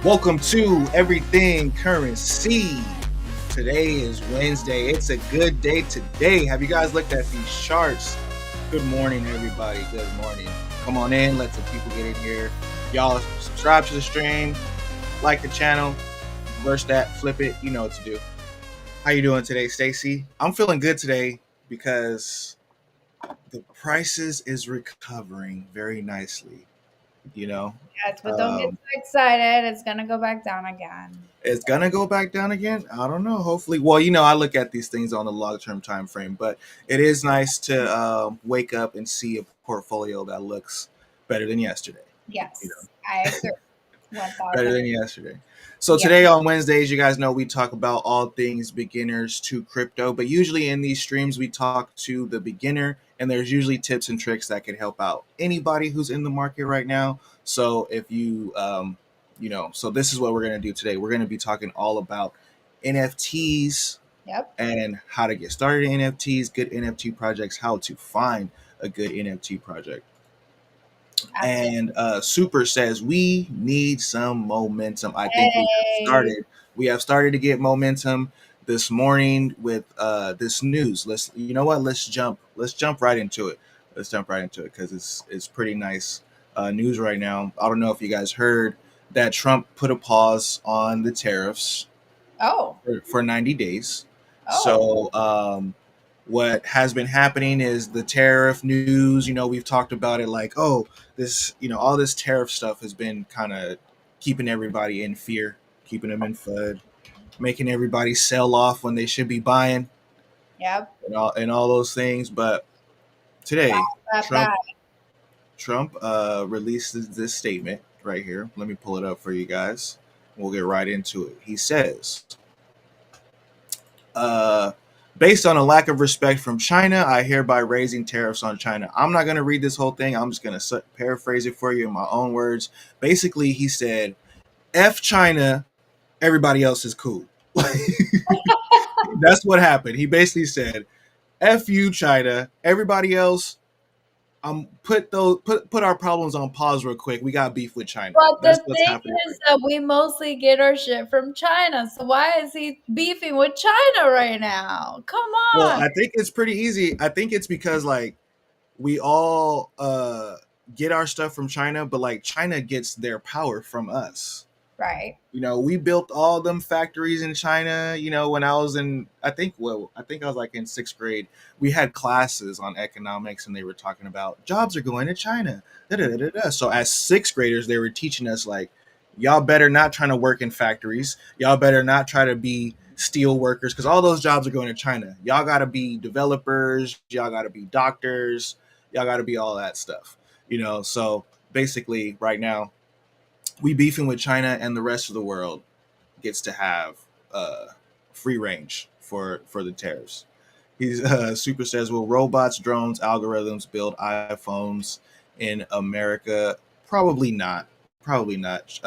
Welcome to Everything Currency. Today is Wednesday. It's a good day today. Have you guys looked at these charts? Good morning, everybody. Good morning. Come on in. Let some people get in here. Y'all subscribe to the stream, like the channel, reverse that, flip it. You know what to do. How you doing today, Stacy? I'm feeling good today because the prices is recovering very nicely. You know, Yes, but don't get um, too excited. It's gonna go back down again. it's gonna go back down again. I don't know. Hopefully, well, I look at these things on a long-term time frame, but it is nice to wake up and see a portfolio that looks better than yesterday. You know, Yes, I agree. better 1,000. than yesterday. So Yeah. today on Wednesdays, you guys know we talk about all things beginners to crypto, but usually in these streams we talk to the beginner, and there's usually tips and tricks that could help out anybody who's in the market right now. So if you, so this is what we're gonna do today. We're gonna be talking all about NFTs Yep. and how to get started in NFTs, good NFT projects, how to find a good NFT project. Absolutely. And Super says we need some momentum. I think we have Hey. started. We have started to get momentum this morning with this news. Let's you know what? Let's jump. Let's jump right into it. Let's jump right into it because it's pretty nice news right now. I don't know if you guys heard that Trump put a pause on the tariffs Oh. for 90 days. Oh. So what has been happening is the tariff news. We've talked about it like, oh, all this tariff stuff has been kind of keeping everybody in fear, keeping them in FUD, making everybody sell off when they should be buying, Yep. and all those things. But today, That Trump bad. Trump released this statement right here. Let me pull it up for you guys. We'll get right into it. He says, uh, based on a lack of respect from China, I hereby raising tariffs on China. I'm not going to read this whole thing. I'm just going to paraphrase it for you in my own words. Basically, he said, F China, everybody else is cool. That's what happened. He basically said, F you, China, everybody else. Put our problems on pause real quick. We got beef with China. But That's the what's thing happening right is that we mostly get our shit from China. So why is he beefing with China right now? Come now. Well, on. I think it's pretty easy. I think it's because like we all get our stuff from China, but like China gets their power from us. Right. We built all them factories in China. When I was I think I was like in sixth grade. We had classes on economics, and they were talking about jobs are going to China. Da, da, da, da, da. So as sixth graders, they were teaching us like, y'all better not trying to work in factories. Y'all better not try to be steel workers because all those jobs are going to China. Y'all got to be developers. Y'all got to be doctors. Y'all got to be all that stuff. So basically, right now we beefing with China, and the rest of the world gets to have uh, free range for the tariffs. He's Super says, will robots, drones, algorithms build iPhones in America? Probably not. Probably not.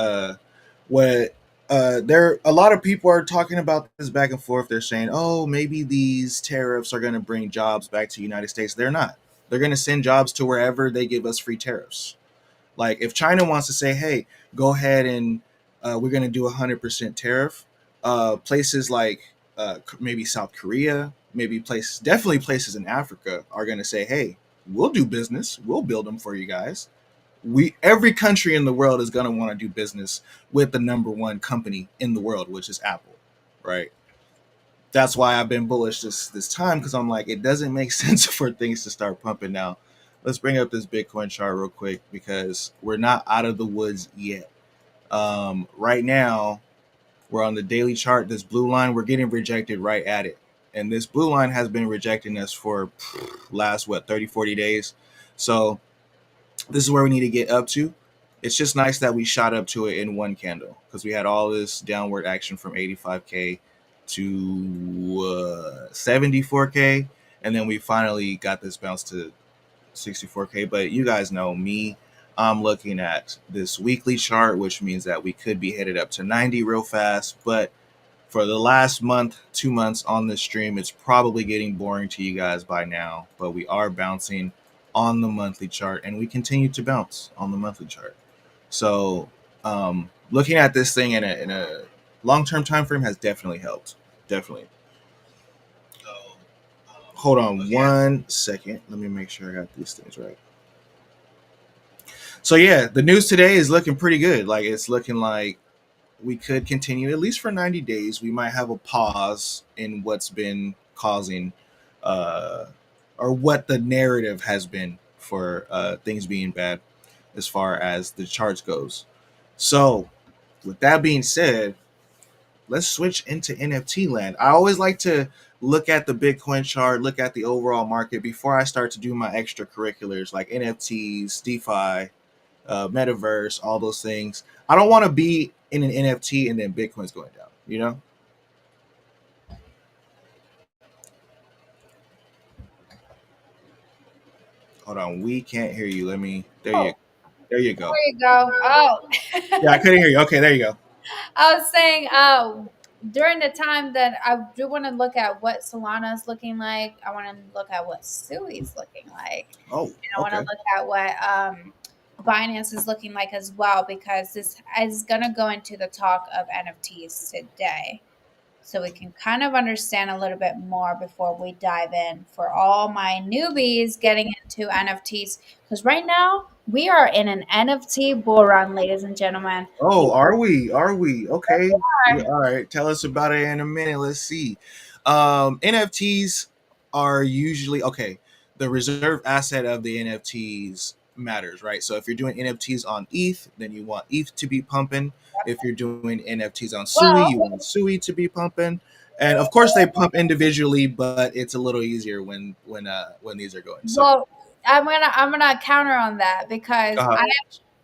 What there a lot of people are talking about this back and forth. They're saying, oh, maybe these tariffs are going to bring jobs back to the United States. They're not. They're going to send jobs to wherever they give us free tariffs. Like if China wants to say, "Hey, go ahead and we're going to do 100% tariff," places like maybe South Korea, maybe definitely places in Africa are going to say, "Hey, we'll do business. We'll build them for you guys." Every country in the world is going to want to do business with the number one company in the world, which is Apple, right? That's why I've been bullish this time because I'm like, it doesn't make sense for things to start pumping now. Let's bring up this Bitcoin chart real quick because we're not out of the woods yet. Right now, we're on the daily chart. This blue line, we're getting rejected right at it. And this blue line has been rejecting us for last, 30, 40 days. So this is where we need to get up to. It's just nice that we shot up to it in one candle because we had all this downward action from 85K to 74K. And then we finally got this bounce to 64K. But you guys know me. I'm looking at this weekly chart, which means that we could be headed up to 90 real fast. But for the last month, 2 months on this stream, it's probably getting boring to you guys by now. But we are bouncing on the monthly chart, and we continue to bounce on the monthly chart. So Looking at this thing in a long term time frame has definitely helped. Definitely. Hold on one second. Let me make sure I got these things right. So yeah, the news today is looking pretty good. Like it's looking like we could continue at least for 90 days. We might have a pause in what's been causing uh or what the narrative has been for things being bad as far as the charts goes. So with that being said, let's switch into NFT land. I always like to look at the Bitcoin chart, look at the overall market before I start to do my extracurriculars like NFTs, DeFi, metaverse, all those things. I don't want to be in an NFT and then Bitcoin's going down. You know? Hold on, we can't hear you. Let me. Oh, There you go. there you go. Oh, Yeah, I couldn't hear you. Okay, there you go. I was saying, during the time that I do want to look at what Solana is looking like, I want to look at what Sui is looking like, Oh, and I want to okay. look at what Binance is looking like as well, because this is going to go into the talk of NFTs today. So we can kind of understand a little bit more before we dive in for all my newbies getting into NFTs. Because right now we are in an NFT bull run, ladies and gentlemen. Oh, are we? Are we? Yes, Okay. we Yeah, are. all right. Tell us about it in a minute. Let's see. NFTs are usually okay. The reserve asset of the NFTs matters, right? So if you're doing NFTs on ETH, then you want ETH to be pumping. If you're doing NFTs on SUI, Well, you want SUI to be pumping. And of course, they pump individually, but it's a little easier when these are going. So, well, I'm gonna counter on that because uh,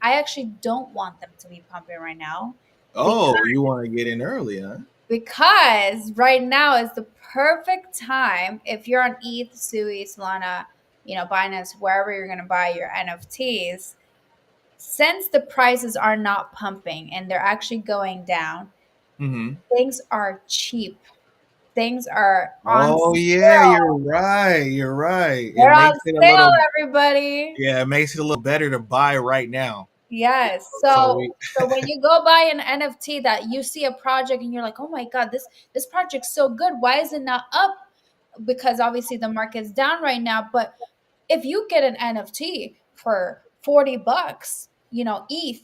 I actually don't want them to be pumping right now, oh, you want to get in early, huh? because right now is the perfect time if you're on ETH, Sui, Solana, Binance, wherever you're going to buy your NFTs. Since the prices are not pumping and they're actually going down, Mm-hmm. things are cheap. Things are on Oh yeah, sale. you're right. You're right. It They're on makes it a sale, little everybody. yeah, it makes it a little better to buy right now. Yes. So So we so when you go buy an NFT that you see a project and you're like, "Oh my god, this project's so good. Why is it not up?" Because obviously the market's down right now, but if you get an NFT for 40 bucks, ETH,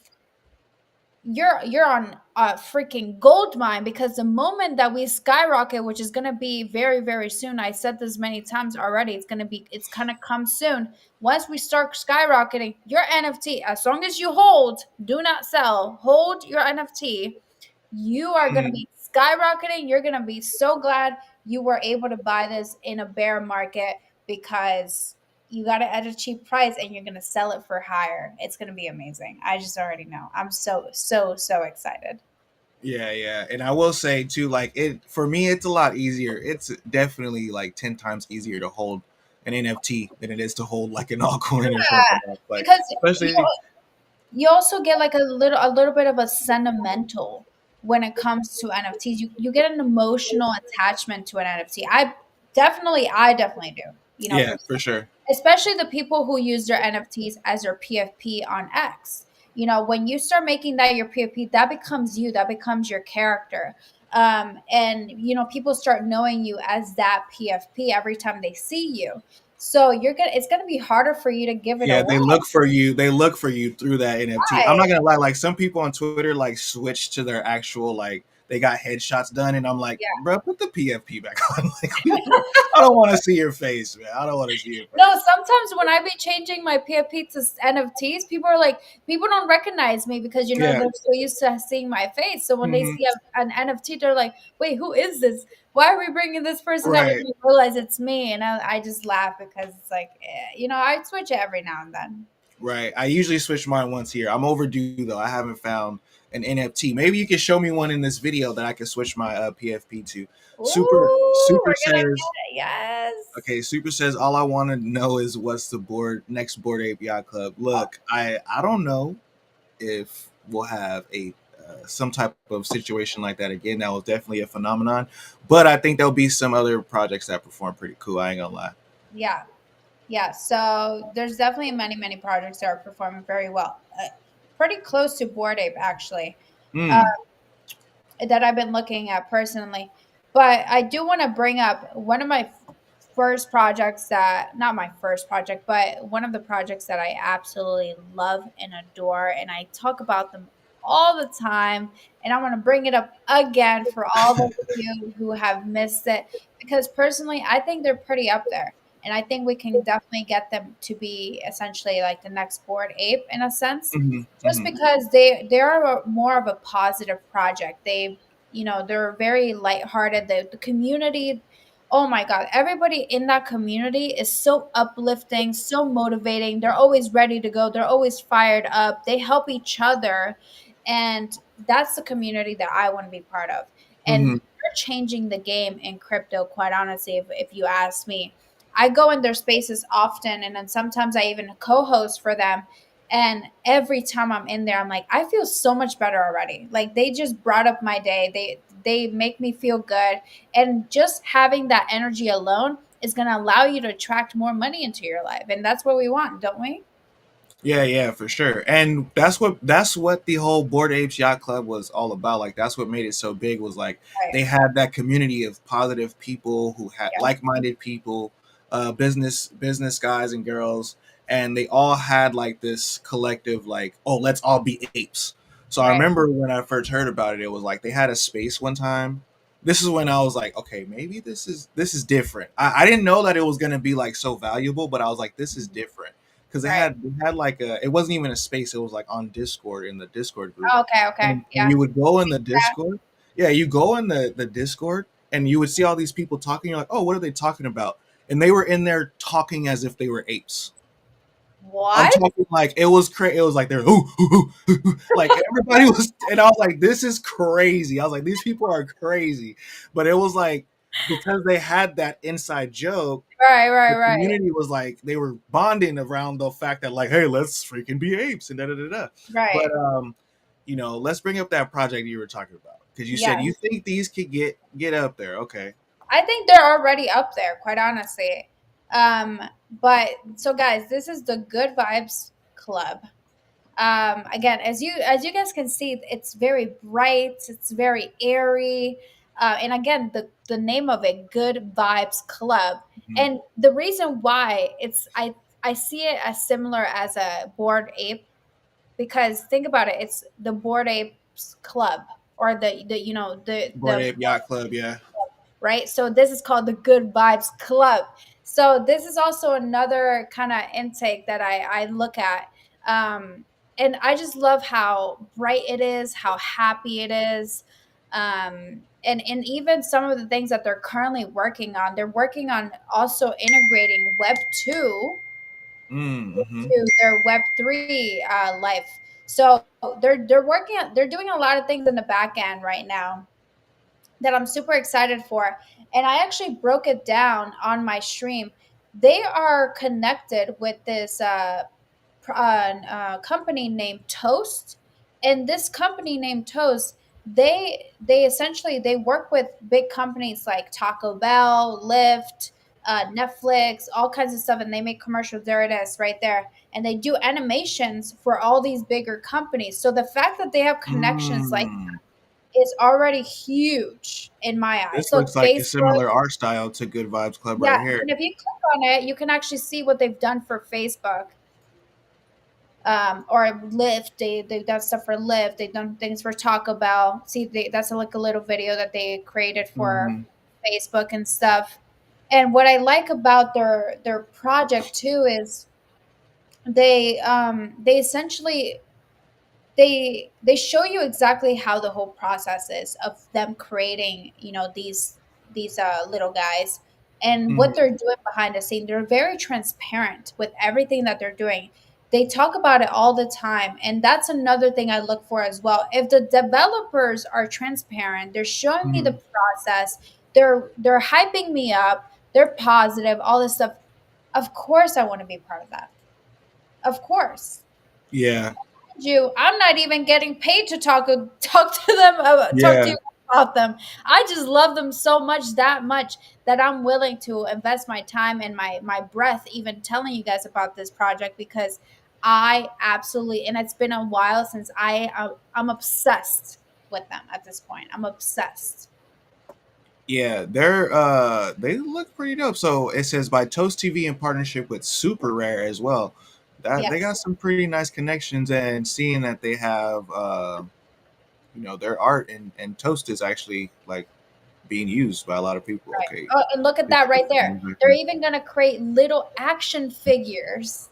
you're on a freaking gold mine, because the moment that we skyrocket, which is going to be very very soon, I said this many times already, it's going to come soon. Once we start skyrocketing your NFT, as long as you hold, do not sell, hold your NFT, you are going to Mhm. be skyrocketing. You're going to be so glad you were able to buy this in a bear market, because you got it at a cheap price and you're going to sell it for higher. It's going to be amazing. I just already know. I'm so, so, so excited. Yeah, yeah. And I will say too, like it for me it's a lot easier. It's definitely like 10 times easier to hold an NFT than it is to hold like an altcoin or Yeah, something else. Like because you especially you also get like a little bit of a sentimental when it comes to NFTs. You get an emotional attachment to an NFT. I definitely do. yeah, For for sure. especially the people who use their NFTs as their PFP on X. When you start making that your PFP, that becomes you, that becomes your character. And people start knowing you as that PFP every time they see you. So it's gonna be harder for you to give it Yeah, away. they look for you. They look for you through that NFT. I'm Right. not gonna lie. Like some people on Twitter, like switch to their actual like they got headshots done, and I'm like, bro, put the PFP back on. I don't want to see your face, man. I don't want to see your No, face. sometimes when I be changing my PFP to NFTs, people don't recognize me, because Yeah. they're so used to seeing my face. So when they Hmm. see an NFT, they're like, "Wait, who is this? Why are we bringing this person up?" And Right. they realize it's me, and I just laugh, because it's like, I switch it every now and then. Right. I usually switch mine once a year. I'm overdue though. I haven't found an NFT. Maybe you can show me one in this video that I can switch my PFP to. Ooh, Super we're gonna says get it. Yes. okay. Super says all I want to know is what's the next board API club. Look, I don't know if we'll have a some type of situation like that again. That was definitely a phenomenon, but I think there'll be some other projects that perform pretty cool. I ain't gonna lie. Yeah. Yeah. So there's definitely many, many projects that are performing very well. pretty close to Bored Ape actually. Uh, Mm. that I've been looking at personally. But I do want to bring up one of my first projects that, not my first project, but one of the projects that I absolutely love and adore. And I talk about them all the time. And I want to bring it up again for all those of you who have missed it, because personally, I think they're pretty up there. And I think we can definitely get them to be essentially like the next Bored Ape in a sense, Hmm. just Hmm. because they are more of a positive project. They, they're very lighthearted. The community, oh my god, everybody in that community is so uplifting, so motivating. They're always ready to go. They're always fired up. They help each other, and that's the community that I want to be part of. And Hmm. they're changing the game in crypto, quite honestly, if you ask me. I go in their spaces often, and then sometimes I even co-host for them. And every time I'm in there, I'm like, I feel so much better already. Like they just brought up my day. They make me feel good. And just having that energy alone is going to allow you to attract more money into your life. And that's what we want, don't we? Yeah, yeah, for sure. And that's what the whole Board Apes Yacht Club was all about. Like that's what made it so big was like Right. they had that community of positive people who had Yeah. like-minded people, business guys and girls, and they all had like this collective like, oh, let's all be apes. So I Right. remember when I first heard about it, it was like they had a space one time. This is when I was like, okay, maybe this is different. I didn't know that it was gonna be like so valuable, but I was like, this is different because they Right. had they had like a it wasn't even a space, it was like on Discord in the Discord group, Oh, okay. Okay. and Yeah. you would go in the That. Discord. Yeah, you go in the Discord and you would see all these people talking. You're like, oh, what are they talking about? And they were in there talking as if they were apes. I'm What? talking like it was crazy. It was like they're like everybody was, and I was like, this is crazy. I was like, these people are crazy, but it was like because they had that inside joke, Right. Right. the Right. community was like they were bonding around the fact that like, hey, let's freaking be apes and da da da da. But Right. let's bring up that project you were talking about because you said you Yes. think these could get up there. Okay. I think they're already up there, quite honestly. But so guys, this is the Good Vibes Club. Again, as you guys can see, it's very bright, it's very airy, and again, the name of it, Good Vibes Club. Mhm. And the reason why I see it as similar as a Bored Ape, because think about it, it's the Bored Apes Club, or the Board the Ape Yacht Club, yeah. right? So this is called the Good Vibes Club. So this is also another kind of intake that I look at. And I just love how bright it is, how happy it is. And even some of the things that they're currently working on, they're working on also integrating Web 2 Mm-hmm. to their Web 3 life. So they're doing a lot of things in the back end right now that I'm super excited for. And I actually broke it down on my stream. They are connected with this company named Toast, and this company named Toast, they essentially they work with big companies like Taco Bell, Lyft, Netflix, all kinds of stuff, and they make commercials. There it is, right there, and they do animations for all these bigger companies. So the fact that they have connections like Mm. is already huge in my eyes. This So looks like a Facebook, similar art style to Good Vibes Club yeah, right here. and if you click on it, you can actually see what they've done for Facebook, or Lyft. They've done stuff for Lyft. They've done things for Taco Bell. See, that's like a little video that they created for Mm-hmm. Facebook and stuff. And what I like about their project too is they essentially they show you exactly how the whole process is of them creating, these little guys, and what Mm-hmm. they're doing behind the scene. They're very transparent with everything that they're doing. They talk about it all the time, and that's another thing I look for as well. If the developers are transparent, they're showing me the Mm-hmm. process, they're hyping me up, they're positive, all this stuff, of course I want to be part of that, of course. Yeah. You, I'm not even getting paid to talk to them, talk to Yeah. you about them. I just love them so much, that much, that I'm willing to invest my time and my breath even telling you guys about this project, because I absolutely, and it's been a while since I'm obsessed with them at this point. I'm obsessed. Yeah, they look pretty dope. So it says by Toast TV in partnership with Super Rare as well. That they got Yes, some pretty nice connections, and seeing that they have their art and Toast is actually like being used by a lot of people. right. Okay. Oh, and look at This that right there. is right They're there. even gonna create little action figures.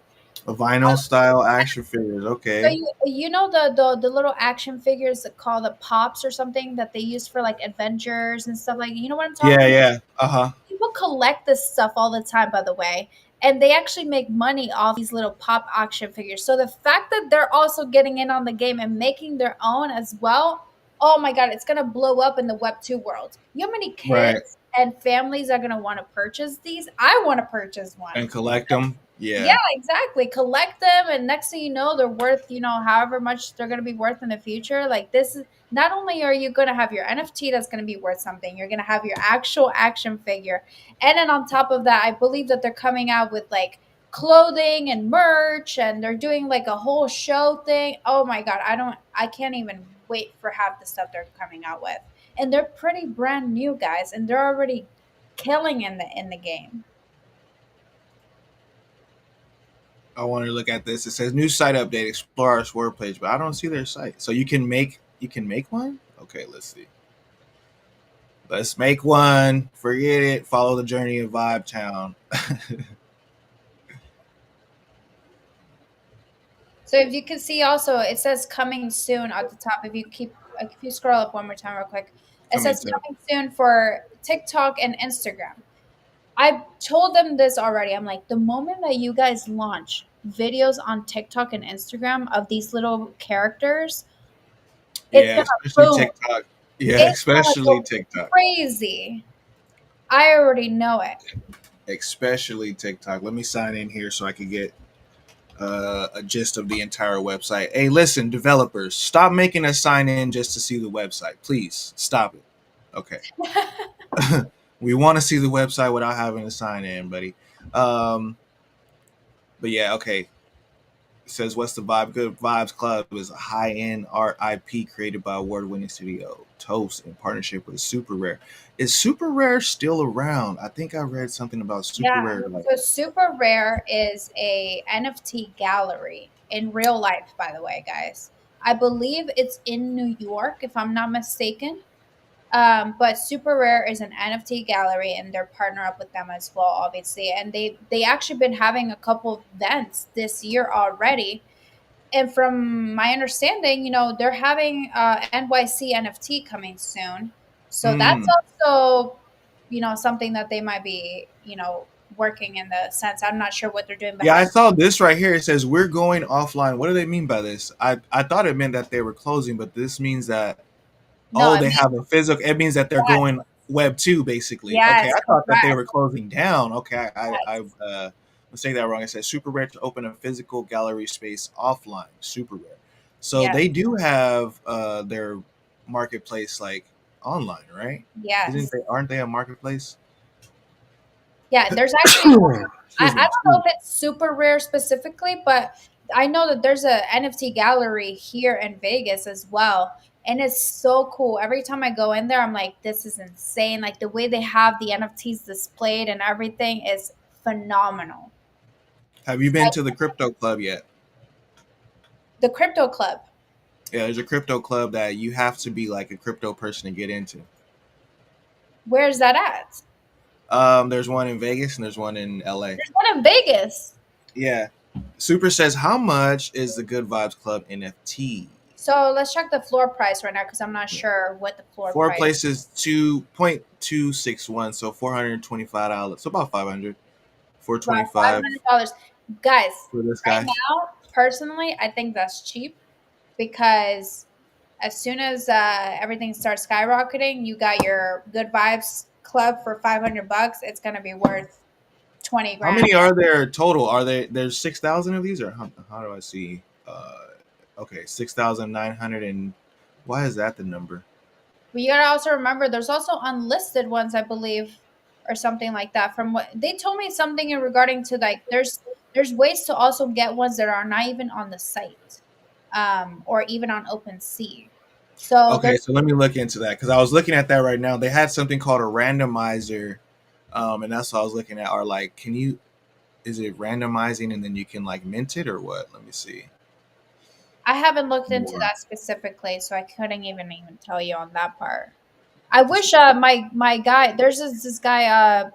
A vinyl style action figures. So Okay. you know the little action figures that call the pops or something that they use for like adventures and stuff like, you know what I'm Yeah, talking about? yeah. Uh-huh. People collect this stuff all the time, by the way, and they actually make money off these little pop action figures. So the fact that they're also getting in on the game and making their own as well, oh my god, it's gonna blow up in the Web 2 world. You know how many Right. kids and families are gonna want to purchase these? I want to purchase one. And collect them. Yeah, Yeah. exactly. Collect them, and next thing you know, they're worth, however much they're going to be worth in the future. Like, this is not only are you going to have your NFT that's going to be worth something, you're going to have your actual action figure. And then on top of that, I believe that they're coming out with like clothing and merch, and they're doing like a whole show thing. Oh my God. I can't even wait for half the stuff they're coming out with. And they're pretty brand new, guys, and they're already killing in the game. I want to look at this. It says new site update, explore our store page, but I don't see their site. So you can make one? Okay, let's see. Let's make one. Forget it. Follow the journey of Vibe Town. So if you can see also, it says coming soon at the top. If you scroll up one more time real quick, it Coming says soon. coming soon for TikTok and Instagram. I told them this already. I'm like, the moment that you guys launch videos on TikTok and Instagram of these little characters, it's Yeah, gonna especially boom. TikTok. Yeah, It's gonna especially go TikTok. crazy. I already know it. Especially TikTok. Let me sign in here so I can get a gist of the entire website. Hey, listen, developers, stop making us sign in just to see the website. Please stop it. Okay. We want to see the website without having to sign in, buddy. Um, but yeah, okay. It says, "What's the vibe? Good Vibes Club is a high-end art IP created by award-winning studio Toast in partnership with Super Rare. Is Super Rare still around? I think I read something about Super Yeah. Rare. Like, So Super Rare is a NFT gallery in real life, by the way, guys. I believe it's in New York, if I'm not mistaken. But Super Rare is an NFT gallery, and they're partner up with them as well, obviously. And they actually been having a couple of events this year already. And from my understanding, they're having NYC NFT coming soon. So that's mm. also, something that they might be, working in the sense. I'm not sure what they're doing Yeah, I behind. saw this right here. It says we're going offline. What do they mean by this? I thought it meant that they were closing, but this means that No, oh, it they means have a physical. It means that they're yes, going Web 2, basically. Okay, yes, I thought that they correct. were closing down. Okay, I Yes, was saying that wrong. It says Super Rare to open a physical gallery space offline. Super Rare. So yes, they do have their marketplace like online, right? Isn't yes. they? Aren't they a marketplace? Yeah, there's actually I Excuse me. don't know Excuse me. if it's Super Rare specifically, but I know that there's a NFT gallery here in Vegas as well. And it's so cool. Every time I go in there, I'm like, this is insane. Like the way they have the NFTs displayed and everything is phenomenal. Have you been to the crypto club yet? The Crypto Club, Yeah, there's a crypto club that you have to be like a crypto person to get into. where's that at? There's one in Vegas and there's one in LA. There's one in Vegas. Yeah. Super says, how much is the Good Vibes Club NFT? So let's check the floor price right now because I'm not sure what the floor Four price. places, 2.261, so $425. So about 500. About 425 $500. Guys, for this right guy. now, personally, I think that's cheap because as soon as everything starts skyrocketing, you got your Good Vibes Club for $500. It's gonna be worth 20 How grand. many are there total? Are there's 6,000 of these, or how do I see? Okay, 6,900 and why is that the number? But you gotta also remember, there's also unlisted ones, I believe, or something like that. From what they told me, something in regarding to like, there's There's ways to also get ones that are not even on the site, or even on OpenSea. So Okay, there's so let me look into that because I was looking at that right now. They had something called a randomizer, and that's what I was looking at. Are like, can you? Is it randomizing and then you can like mint it or what? Let me see I haven't looked into more. that specifically, so I couldn't even tell you on that part. I This wish my guy there's this guy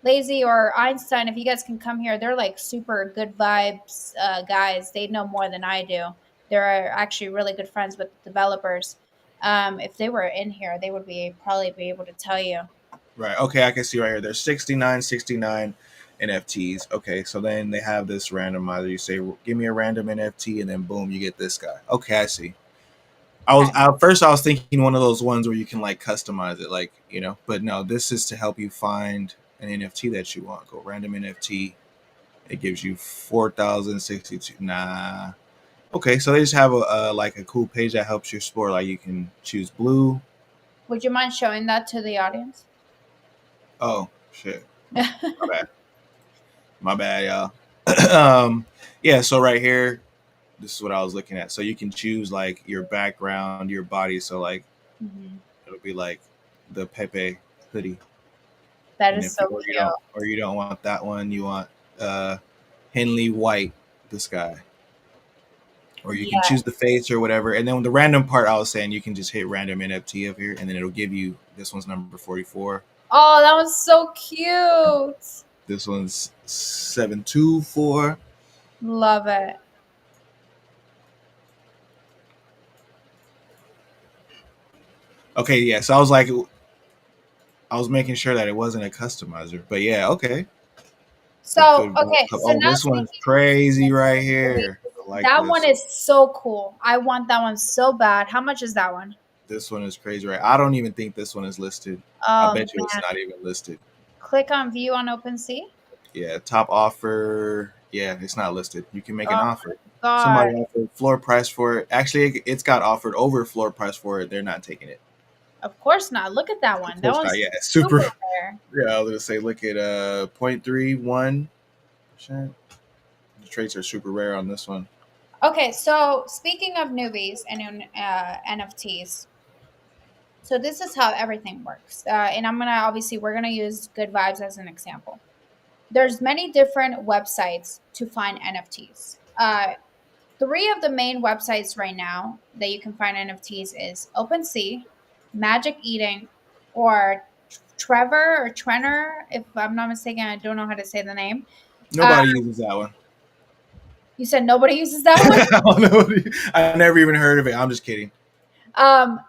lazy or Einstein, if you guys can come here, they're like super good vibes guys. They know more than I do. They're actually really good friends with the developers. If they were in here, they would be probably be able to tell you. right. Okay, I can see right here. There's 69 NFTs. Okay, so then they have this randomizer. You say, give me a random NFT, and then boom, you get this guy. Okay, I see. Okay. I was thinking one of those ones where you can like customize it, like but no, this is to help you find an NFT that you want. Go random NFT. It gives you 4,062. Nah. Okay, so they just have a like a cool page that helps you explore. Like you can choose blue. Would you mind showing that to the audience? Oh shit, my bad, my bad, y'all. Yeah. So right here, this is what I was looking at. So you can choose like your background, your body. So like Mhm. it'll be like the Pepe hoodie, That and is if so you don't want that one, you want uh Henley White, this guy, or cute. you can Yeah. choose the face or whatever. And then the random part I was saying, you can just hit random NFT up here, and then it'll give you this one's number 44. Oh, that was so cute. This one's 724. Love it. Okay, yeah. So I was like, I was making sure that it wasn't a customizer, but yeah, okay. The So, good. okay, so Oh, now this one's crazy right here. I like that one this. is so cool. I want that one so bad. How much is that one? This one is crazy, right? I don't even think this one is listed. I Oh bet you it's man. not even listed. Click on view on OpenSea. Yeah, top offer. Yeah, it's not listed. You can make an Oh offer. god. Somebody offered floor price for it. Actually, it's got offered over floor price for it. They're not taking it. Of course not. Look at that one. Of That course not. one's Yeah, it's super. super rare. Yeah, I was gonna say, look at 0.31%. The traits are super rare on this one. Okay, so speaking of newbies and NFTs, so this is how everything works. And I'm gonna obviously we're gonna use Good Vibes as an example. There's many different websites to find NFTs. Three of the main websites right now that you can find NFTs is OpenSea, Magic Eden, or Trevor or Trenner. If I'm not mistaken, I don't know how to say the name. Uh, Nobody uses that one. you said nobody uses that one. I don't know. I never even heard of it. I'm just kidding.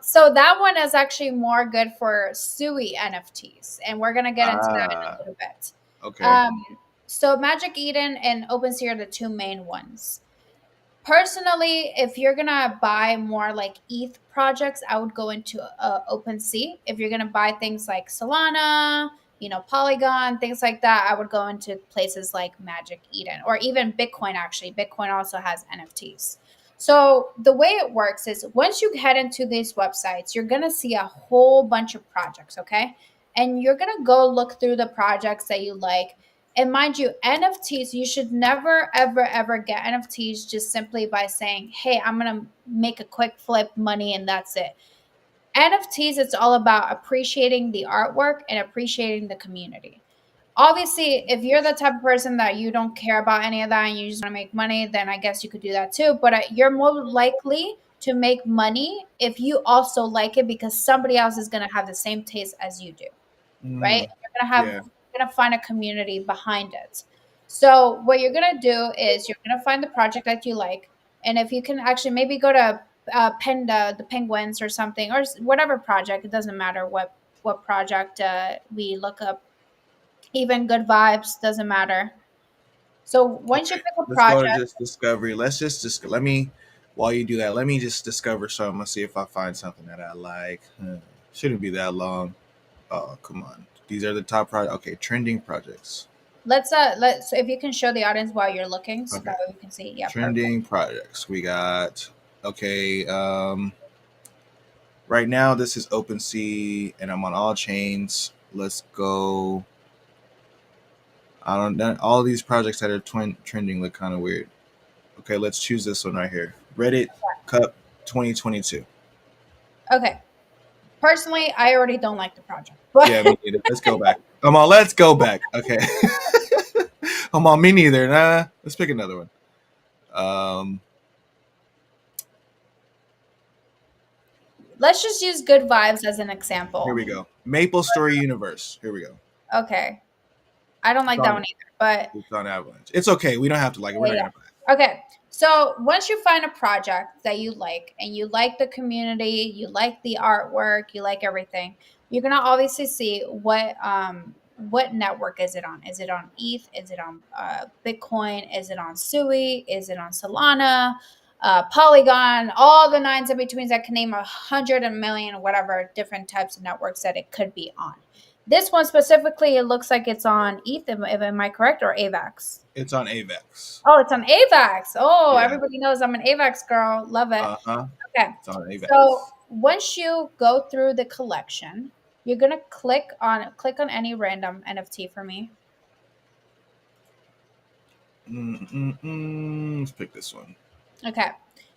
So that one is actually more good for Sui NFTs, and we're gonna get into that in a Ah, little bit. okay. Um, so Magic Eden and OpenSea are the two main ones. Personally, if you're gonna buy more like ETH projects, I would go into OpenSea. If you're gonna buy things like Solana, Polygon, things like that, I would go into places like Magic Eden or even Bitcoin. Actually, Bitcoin also has NFTs. So the way it works is once you head into these websites, you're gonna see a whole bunch of projects, okay? And you're gonna go look through the projects that you like, and mind you, NFTs, you should never, ever, ever get NFTs just simply by saying, hey, I'm going to make a quick flip money and that's it. NFTs, it's all about appreciating the artwork and appreciating the community. Obviously, if you're the type of person that you don't care about any of that and you just want to make money, then I guess you could do that too. But you're more likely to make money if you also like it because somebody else is going to have the same taste as you do, right? Mm, yeah. You're gonna find a community behind it. So what you're gonna do is you're gonna find the project that you like, and if you can actually maybe go to Penda, the Penguins or something, or whatever project. It doesn't matter what project we look up. Even Good Vibes doesn't matter. So once you Okay. pick a Let's go project, to just discovery. Let's just let me while you do that. Let me just discover something. Let's see if I find something that I like. Shouldn't be that long. Oh, come on. These are the top projects. Okay, trending projects. let's so if you can show the audience while you're looking, so Okay, that way we can see. Yeah, perfect. trending projects. We got okay. Right now this is OpenSea, and I'm on all chains. Let's go. I don't know. All these projects that are trending look kind of weird. Okay, let's choose this one right here. Reddit Cup 2022. Okay. Personally, I already don't like the project, but Yeah, me neither. Let's go back. Come on, let's go back. Okay. Come on, me neither. Nah, let's pick another one. Um, let's just use good vibes as an Here example. we go. Maple Story Universe. Here we go. Okay. I don't It's like that on, one either, but it's on Avalanche. It's okay. We don't have to like it. We're yeah, not gonna buy yeah. Okay. So once you find a project that you like and you like the community, you like the artwork, you like everything, you're gonna obviously see what network is it on? Is it on ETH? Is it on Bitcoin? Is it on Sui? Is it on Solana? Polygon, all the nines in betweens. I can name 100, a million, whatever different types of networks that it could be on. This one specifically, it looks like it's on ETH. Am I correct, or AVAX? it. It's on Avex. Oh, it's on AVAX. Oh, Yeah. everybody knows I'm an AVAX girl. Love it. Uh-huh. Okay. It's on So Avex. once you go through the collection, you're gonna click on any random NFT for me. Let's pick this one. Okay.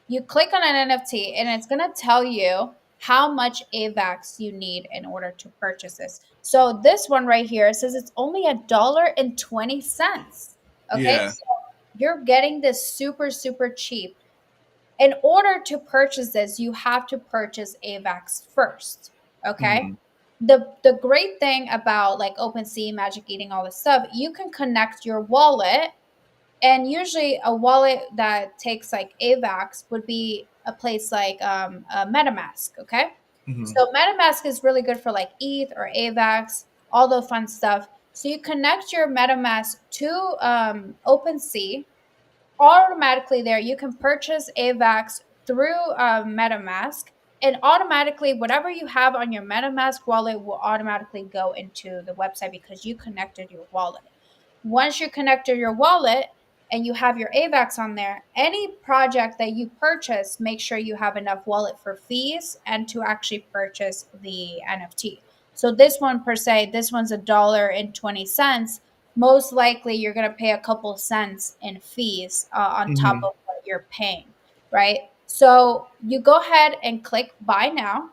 You click on an NFT and it's gonna tell you how much AVAX you need in order to purchase this. So this one right here says it's only $1.20. Okay, Yeah. so you're getting this super, super cheap. In order to purchase this, you have to purchase AVAX first. Okay. Mm-hmm. The great thing about like OpenSea, Magic Eating, all this stuff, you can connect your wallet, and usually a wallet that takes like AVAX would be a place like a MetaMask. Okay. Mm-hmm. So MetaMask is really good for like ETH or AVAX, all the fun stuff. So you connect your MetaMask to OpenSea. Automatically there you can purchase AVAX through MetaMask, and automatically whatever you have on your MetaMask wallet will automatically go into the website because you connected your wallet. Once you connected your wallet and you have your AVAX on there, any project that you purchase, make sure you have enough wallet for fees and to actually purchase the NFT. So this one per se, this one's $1.20. Most likely you're going to pay a couple cents in fees on top Mm-hmm. of what you're paying, right? So you go ahead and click buy now,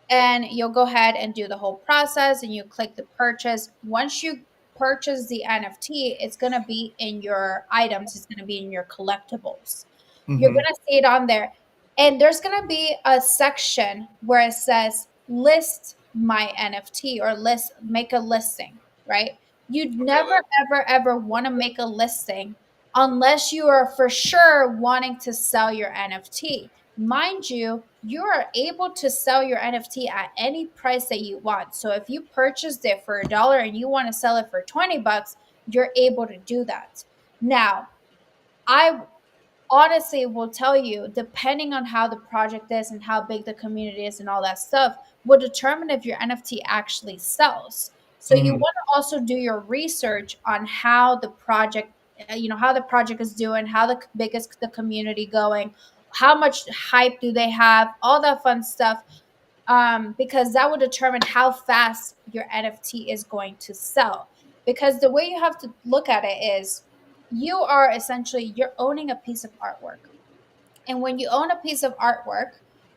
and you'll go ahead and do the whole process and you click the purchase. Once you purchase the NFT, it's going to be in your items, it's going to be in your collectibles. You're Mm-hmm. going to see it on there. And there's going to be a section where it says list my NFT, or make a listing, right? You'd Okay. never, ever, ever want to make a listing unless you are for sure wanting to sell your NFT. Mind you, you are able to sell your NFT at any price that you want. So if you purchased it for $1 and you want to sell it for $20, you're able to do that. Now, I honestly will tell you, depending on how the project is and how big the community is and all that stuff, will determine if your NFT actually sells. So you Mm-hmm. want to also do your research on how the project, how the project is doing, how the big is the community going, how much hype do they have, all that fun stuff, because that will determine how fast your NFT is going to sell. Because the way you have to look at it is, you're owning a piece of artwork. And when you own a piece of artwork,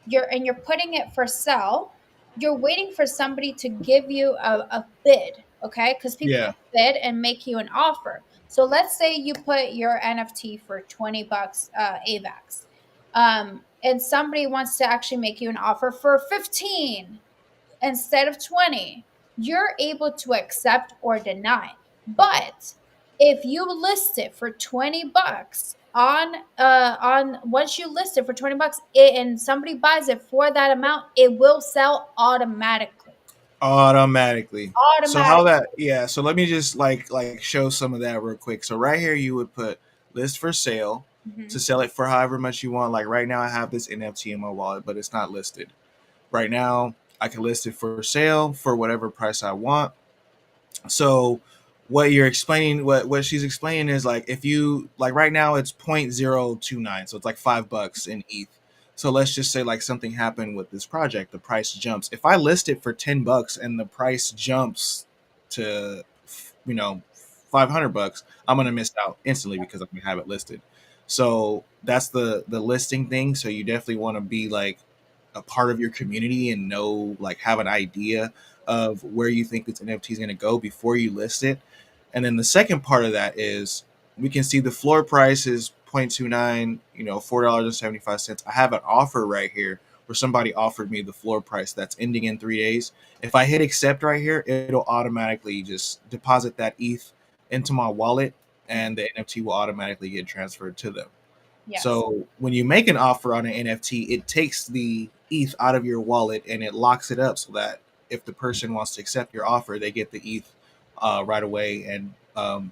you're putting it for sale, you're waiting for somebody to give you a bid, okay? Because people Yeah. can bid and make you an offer. So let's say you put your NFT for $20 AVAX. And somebody wants to actually make you an offer for 15 instead of 20. You're able to accept or deny. But if you list it for $20 on once you list it for $20, and somebody buys it for that amount, it will sell automatically. Automatically. So how Automatically. that? Yeah. So let me just like show some of that real quick. So right here you would put list for sale to Mhm. sell it for however much you want. Like right now I have this NFT in my wallet, but it's not listed. Right now I can list it for sale for whatever price I want. So what she's explaining is like if you like right now it's 0.029, so it's like $5 in ETH. So let's just say like something happened with this project, the price jumps. If I list it for $10 and the price jumps to $500, I'm gonna miss out instantly because I'm gonna have it listed. So that's the listing thing. So you definitely want to be like a part of your community and know, like, have an idea of where you think this NFT is going to go before you list it. And then the second part of that is we can see the floor price is 0.29, $4.75. I have an offer right here where somebody offered me the floor price that's ending in 3 days. If I hit accept right here, it'll automatically just deposit that ETH into my wallet, Mm. and the NFT will automatically get transferred to them. Yes. So when you make an offer on an NFT, it takes the ETH out of your wallet and it locks it up so that if the person wants to accept your offer, they get the ETH right away, and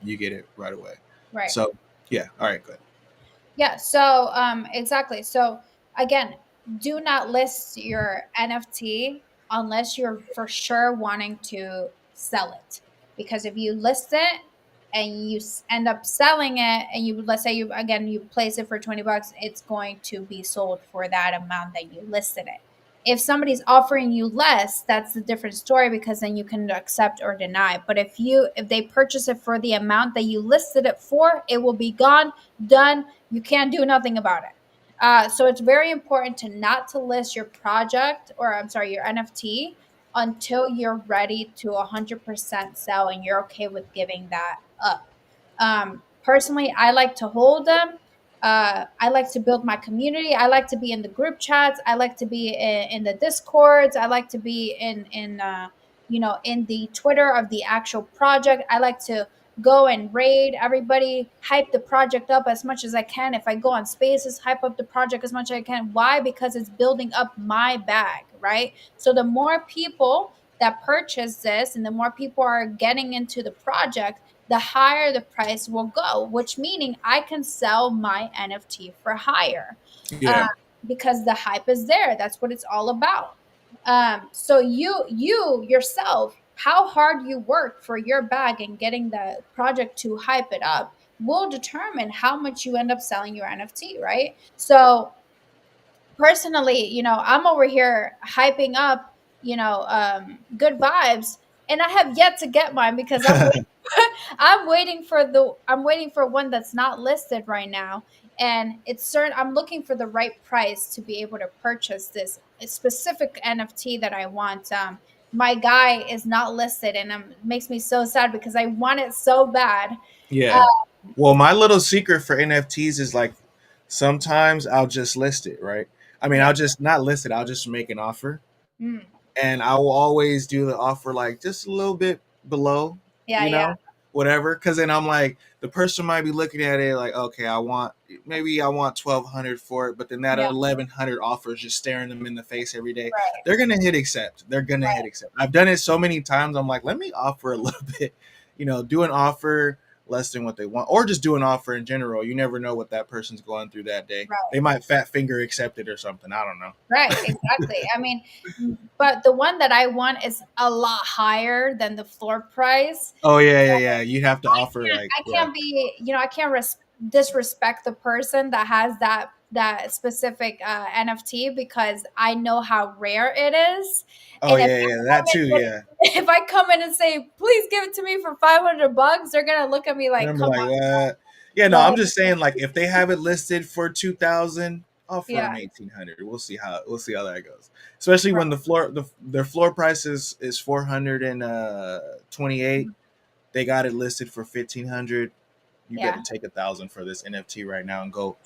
you get it right away. Right. So yeah, all right, good. Yeah, so exactly. So again, do not list your NFT unless you're for sure wanting to sell it. Because if you list it and you end up selling it, and you, let's say you, again, you place it for $20, it's going to be sold for that amount that you listed it. If somebody's offering you less, that's a different story, because then you can accept or deny. But if they purchase it for the amount that you listed it for, it will be gone, done. You can't do nothing about it. So it's very important to not to list your project, or I'm sorry, your NFT, until you're ready to 100% sell and you're okay with giving that up. Personally, I like to hold them. I like to build my community. I like to be in the group chats. I like to be in the discords. I like to be in the Twitter of the actual project. I like to go and raid everybody, hype the project up as much as I can. If I go on spaces, hype up the project as much as I can. Why? Because it's building up my bag, right? So the more people that purchase this and the more people are getting into the project, the higher the price will go, which meaning I can sell my NFT for higher, uh, Yeah, because the hype is there. That's what it's all about. So you yourself, how hard you work for your bag and getting the project to hype it up will determine how much you end up selling your NFT, right? So personally, I'm over here hyping up, good vibes, and I have yet to get mine because I'm waiting for one that's not listed right now, and it's certain I'm looking for the right price to be able to purchase this specific NFT that I want. My guy is not listed, and it makes me so sad because I want it so bad. Uh, yeah. Well, my little secret for NFTs is like sometimes I'll just list it, right? I mean, yeah. I'll just not list it. I'll just make an offer, Mm. and I will always do the offer like just a little bit below, Yeah, you yeah, know, whatever. Because then I'm like, the person might be looking at it like, okay, maybe I want 1,200 for it, but then that yeah. 1,100 offer is just staring them in the face every day. Right, They're gonna hit accept. They're gonna hit right, accept. I've done it so many times. I'm like, let me offer a little bit, do an offer less than what they want, or just do an offer in general. You never know what that person's going through that day. right. They might fat finger accept it or something. I don't know. Right, exactly. I mean, but the one that I want is a lot higher than the floor price. Oh yeah, yeah, yeah. You have to offer like, I yeah. can't be, I can't disrespect the person that has that specific NFT, because I know how rare it is. Oh And if yeah, yeah. That too. Yeah. if I come in and say, "Please give it to me for $500," they're gonna look at me And like, I'm "Come like, what? Yeah, no, on, I'm like, just saying, like, if they have it listed for 2,000, offer yeah, them 1,800. We'll see how that goes. Especially when their floor price is 428. They got it listed for 1,500. You yeah." better take 1,000 for this NFT right now and go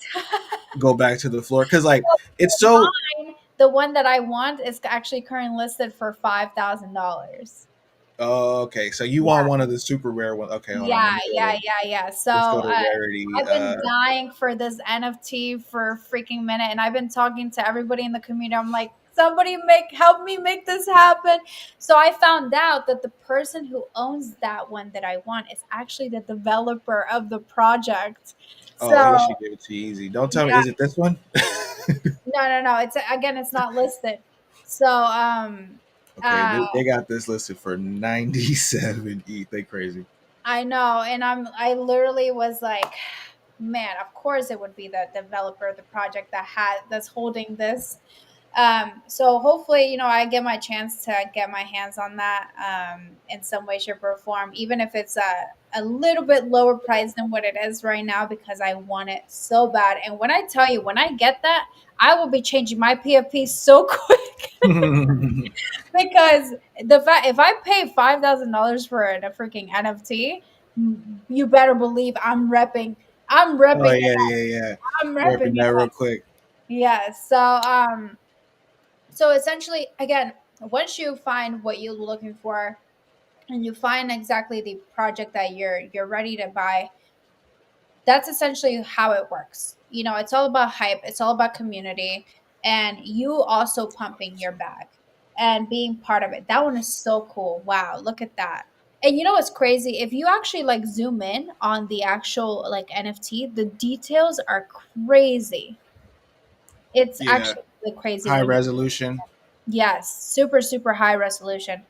back to the floor, because like So it's so. mine, the one that I want is actually currently listed for $5,000. Oh, okay, so you want one of the super rare ones? Okay, hold on. Yeah, yeah, yeah, yeah. So Let's go to rarity. I've been dying for this NFT for a freaking minute, and I've been talking to everybody in the community. I'm like, somebody help me make this happen. So I found out that the person who owns that one that I want is actually the developer of the project. Oh, So he should give it to you easy. Don't tell me. yeah, Is it this one? no, no, no. It's again, it's not listed. So Okay, uh they got this listed for 97 ETH. They crazy. I know, and I literally was like, man, of course it would be the developer of the project that's holding this. So hopefully, I get my chance to get my hands on that in some way, shape, or form, even if it's a little bit lower price than what it is right now because I want it so bad. And when I tell you, when I get that, I will be changing my PFP so quick because the fact if I pay $5,000 for a freaking NFT, you better believe I'm repping. I'm Oh repping. yeah, yeah, yeah. I'm repping Repping that real it. quick. Yeah. So essentially, again, once you find what you're looking for and you find exactly the project that you're ready to buy, that's essentially how it works. You know, it's all about hype, it's all about community, and you also pumping your bag and being part of it. That one is so cool. Wow, look at that. And you know what's crazy? If you actually like zoom in on the actual like NFT, the details are crazy. It's Yeah, actually really crazy high when you, resolution. yes, super super high resolution.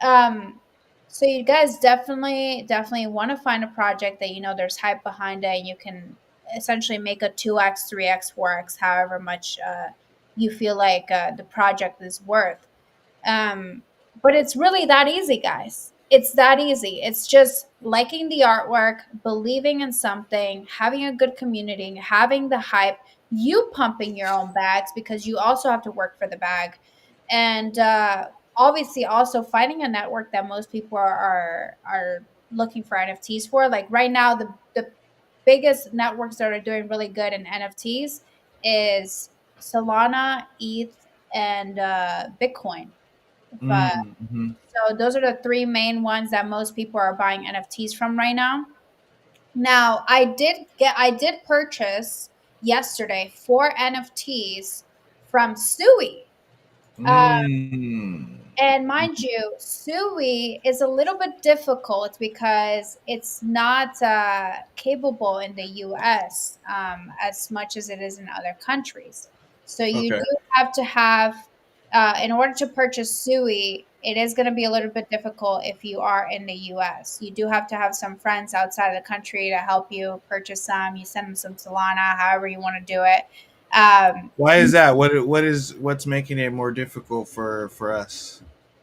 Um, so you guys definitely want to find a project that you know there's hype behind it, and you can essentially make a 2x, 3x, 4x, however much you feel like the project is worth. Um, but it's really that easy, guys. It's that easy. It's just liking the artwork, believing in something, having a good community, having the hype, you pumping your own bags because you also have to work for the bag. And obviously also finding a network that most people are looking for NFTs for. Like right now, the biggest networks that are doing really good in NFTs is Solana, ETH, and Bitcoin. If, Mm-hmm. so those are the three main ones that most people are buying NFTs from right now. Now, I did purchase yesterday 4 NFTs from Sui. Mm. And mind you, Sui is a little bit difficult because it's not capable in the US as much as it is in other countries. So you Okay. do have to have, in order to purchase Sui, it is going to be a little bit difficult if you are in the US. You do have to have some friends outside of the country to help you purchase some. You send them some Solana, however you want to do it. Um, Why is that? What's making it more difficult for us?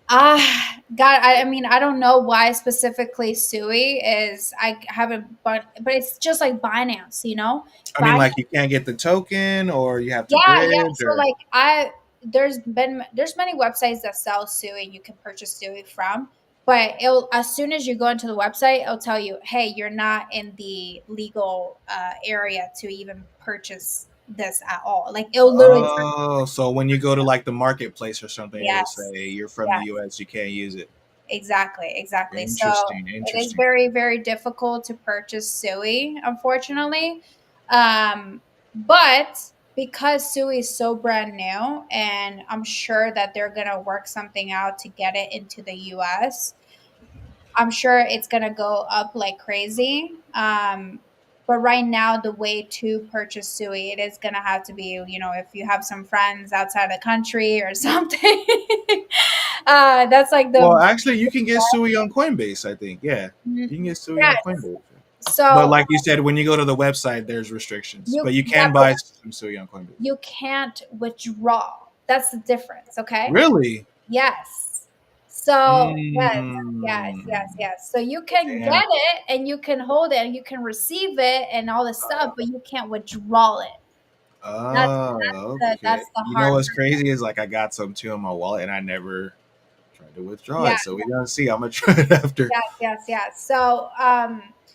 God, I mean, I don't know why specifically Sui is. I haven't, but it's just like Binance, you know. I mean, Binance, like you can't get the token, or you have to yeah, yeah. bridge, So or like, there's many websites that sell Sui and you can purchase Sui from, but it'll as soon as you go into the website, it'll tell you, hey, you're not in the legal area to even purchase this at all. Like it'll literally, oh, so when you go to like the marketplace or something, it'll yes, say you're from the yes. U.S. You can't use it. Exactly, exactly. So Interesting, it is interesting. very, very difficult to purchase Sui, unfortunately. But because Sui is so brand new, and I'm sure that they're gonna work something out to get it into the US, I'm sure it's gonna go up like crazy. But right now, the way to purchase Sui, it is gonna have to be, you know, if you have some friends outside the country or something. That's like Well, the actually, you can get Sui on Coinbase. I think, yeah, Mhm. you can get Sui on Yes. Coinbase. But So like you said, when you go to the website, there's restrictions. you But you yeah, can but buy some Sui on Coinbase. you can't withdraw. That's the difference, okay? Really? Yes. So yes, yes, yes, Mm. yes. So you can Damn. get it and you can hold it and you can receive it and all this stuff, but you can't withdraw it. Oh, okay. That's the You know hard what's part. crazy is like I got some too in my wallet and I never tried to withdraw Yeah, it. So we gotta see. I'm gonna try it after. yes, yes, yes. So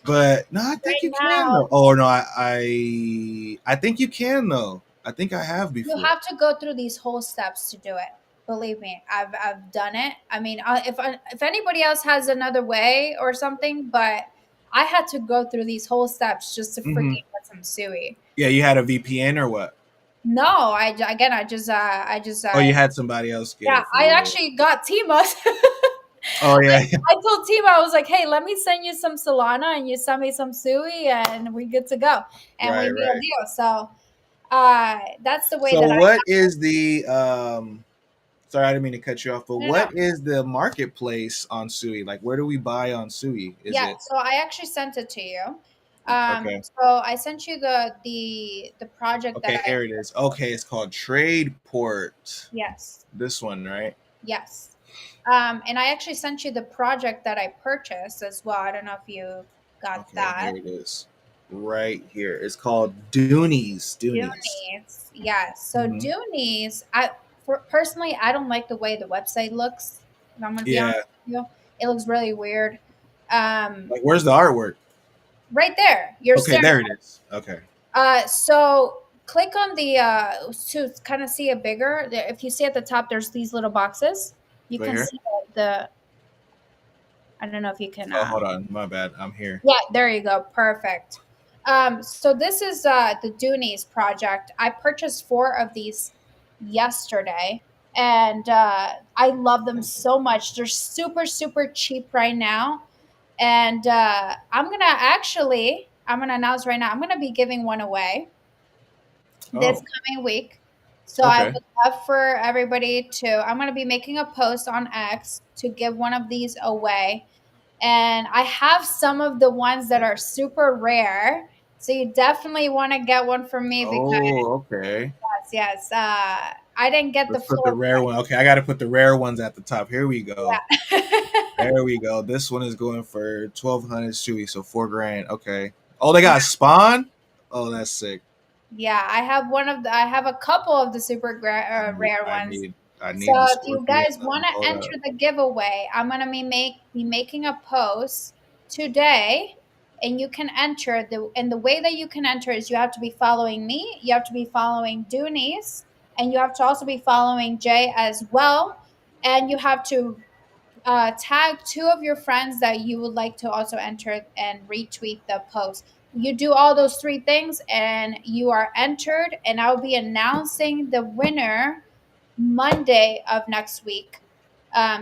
But no, I think right you can now though. Oh no, I think you can though. I think I have you before. have to go through these whole steps to do it. Believe me, I've done it. I mean, if anybody else has another way or something, but I had to go through these whole steps just to Hmm. freaking get some Sui. Yeah, you had a VPN or what? No, again, Oh, you had somebody else get yeah, it for I you. actually got Tima's. Oh I, yeah, I told Tima, I was like, hey, let me send you some Solana and you send me some Sui and we good to go. And we right, made a right. deal. So that's the way So that what is the sorry, I didn't mean to cut you off, but no, no. what is the marketplace on Sui? Like where do we buy on Sui? Is Yeah, it so I actually sent it to you. okay? So I sent you the project that Okay, I here it is. Okay, it's called Tradeport. yes, This one, right? yes. And I actually sent you the project that I purchased as well. I don't know if you. Got Okay, that. here it is. Right here. It's called Doonies. Doonies. Doonies. Yes. So Hmm. Doonies, personally, I don't like the way the website looks. If I'm gonna be honest Yeah. with you, it looks really weird. Um, Like, where's the artwork? right there, you're Okay, staring. there it is. Okay. So click on the to kind of see it bigger. If you see at the top, there's these little boxes. You Right can here. see the. I don't know if you can. Oh, hold on. My bad. I'm here. Yeah, there you go. Perfect. So this is the Doonies project. I purchased four of these yesterday, and I love them so much. They're super, super cheap right now, and I'm gonna announce right now. I'm gonna be giving one away this Oh, coming week. So I okay. would love for everybody to. I'm gonna be making a post on X to give one of these away, and I have some of the ones that are super rare. So you definitely want to get one from me because Oh, okay. yes, I didn't get the Let's put the full rare one. Okay, I got to put the rare ones at the top. Here we go. price. There we go. This one is going for 1,200 Sui, so 4 grand. Okay. Oh, they Yeah, got spawn. Oh, that's sick. yeah. I have a couple of the rare I ones. need I So need the if you Scorpion. guys want to Hold enter up. the giveaway, I'm gonna be making a post today, and you can enter the way that you can enter is you have to be following me, you have to be following Doonies, and you have to also be following Jay as well, and you have to tag two of your friends that you would like to also enter and retweet the post. You do all those three things, and you are entered, and I'll be announcing the winner Monday of next week.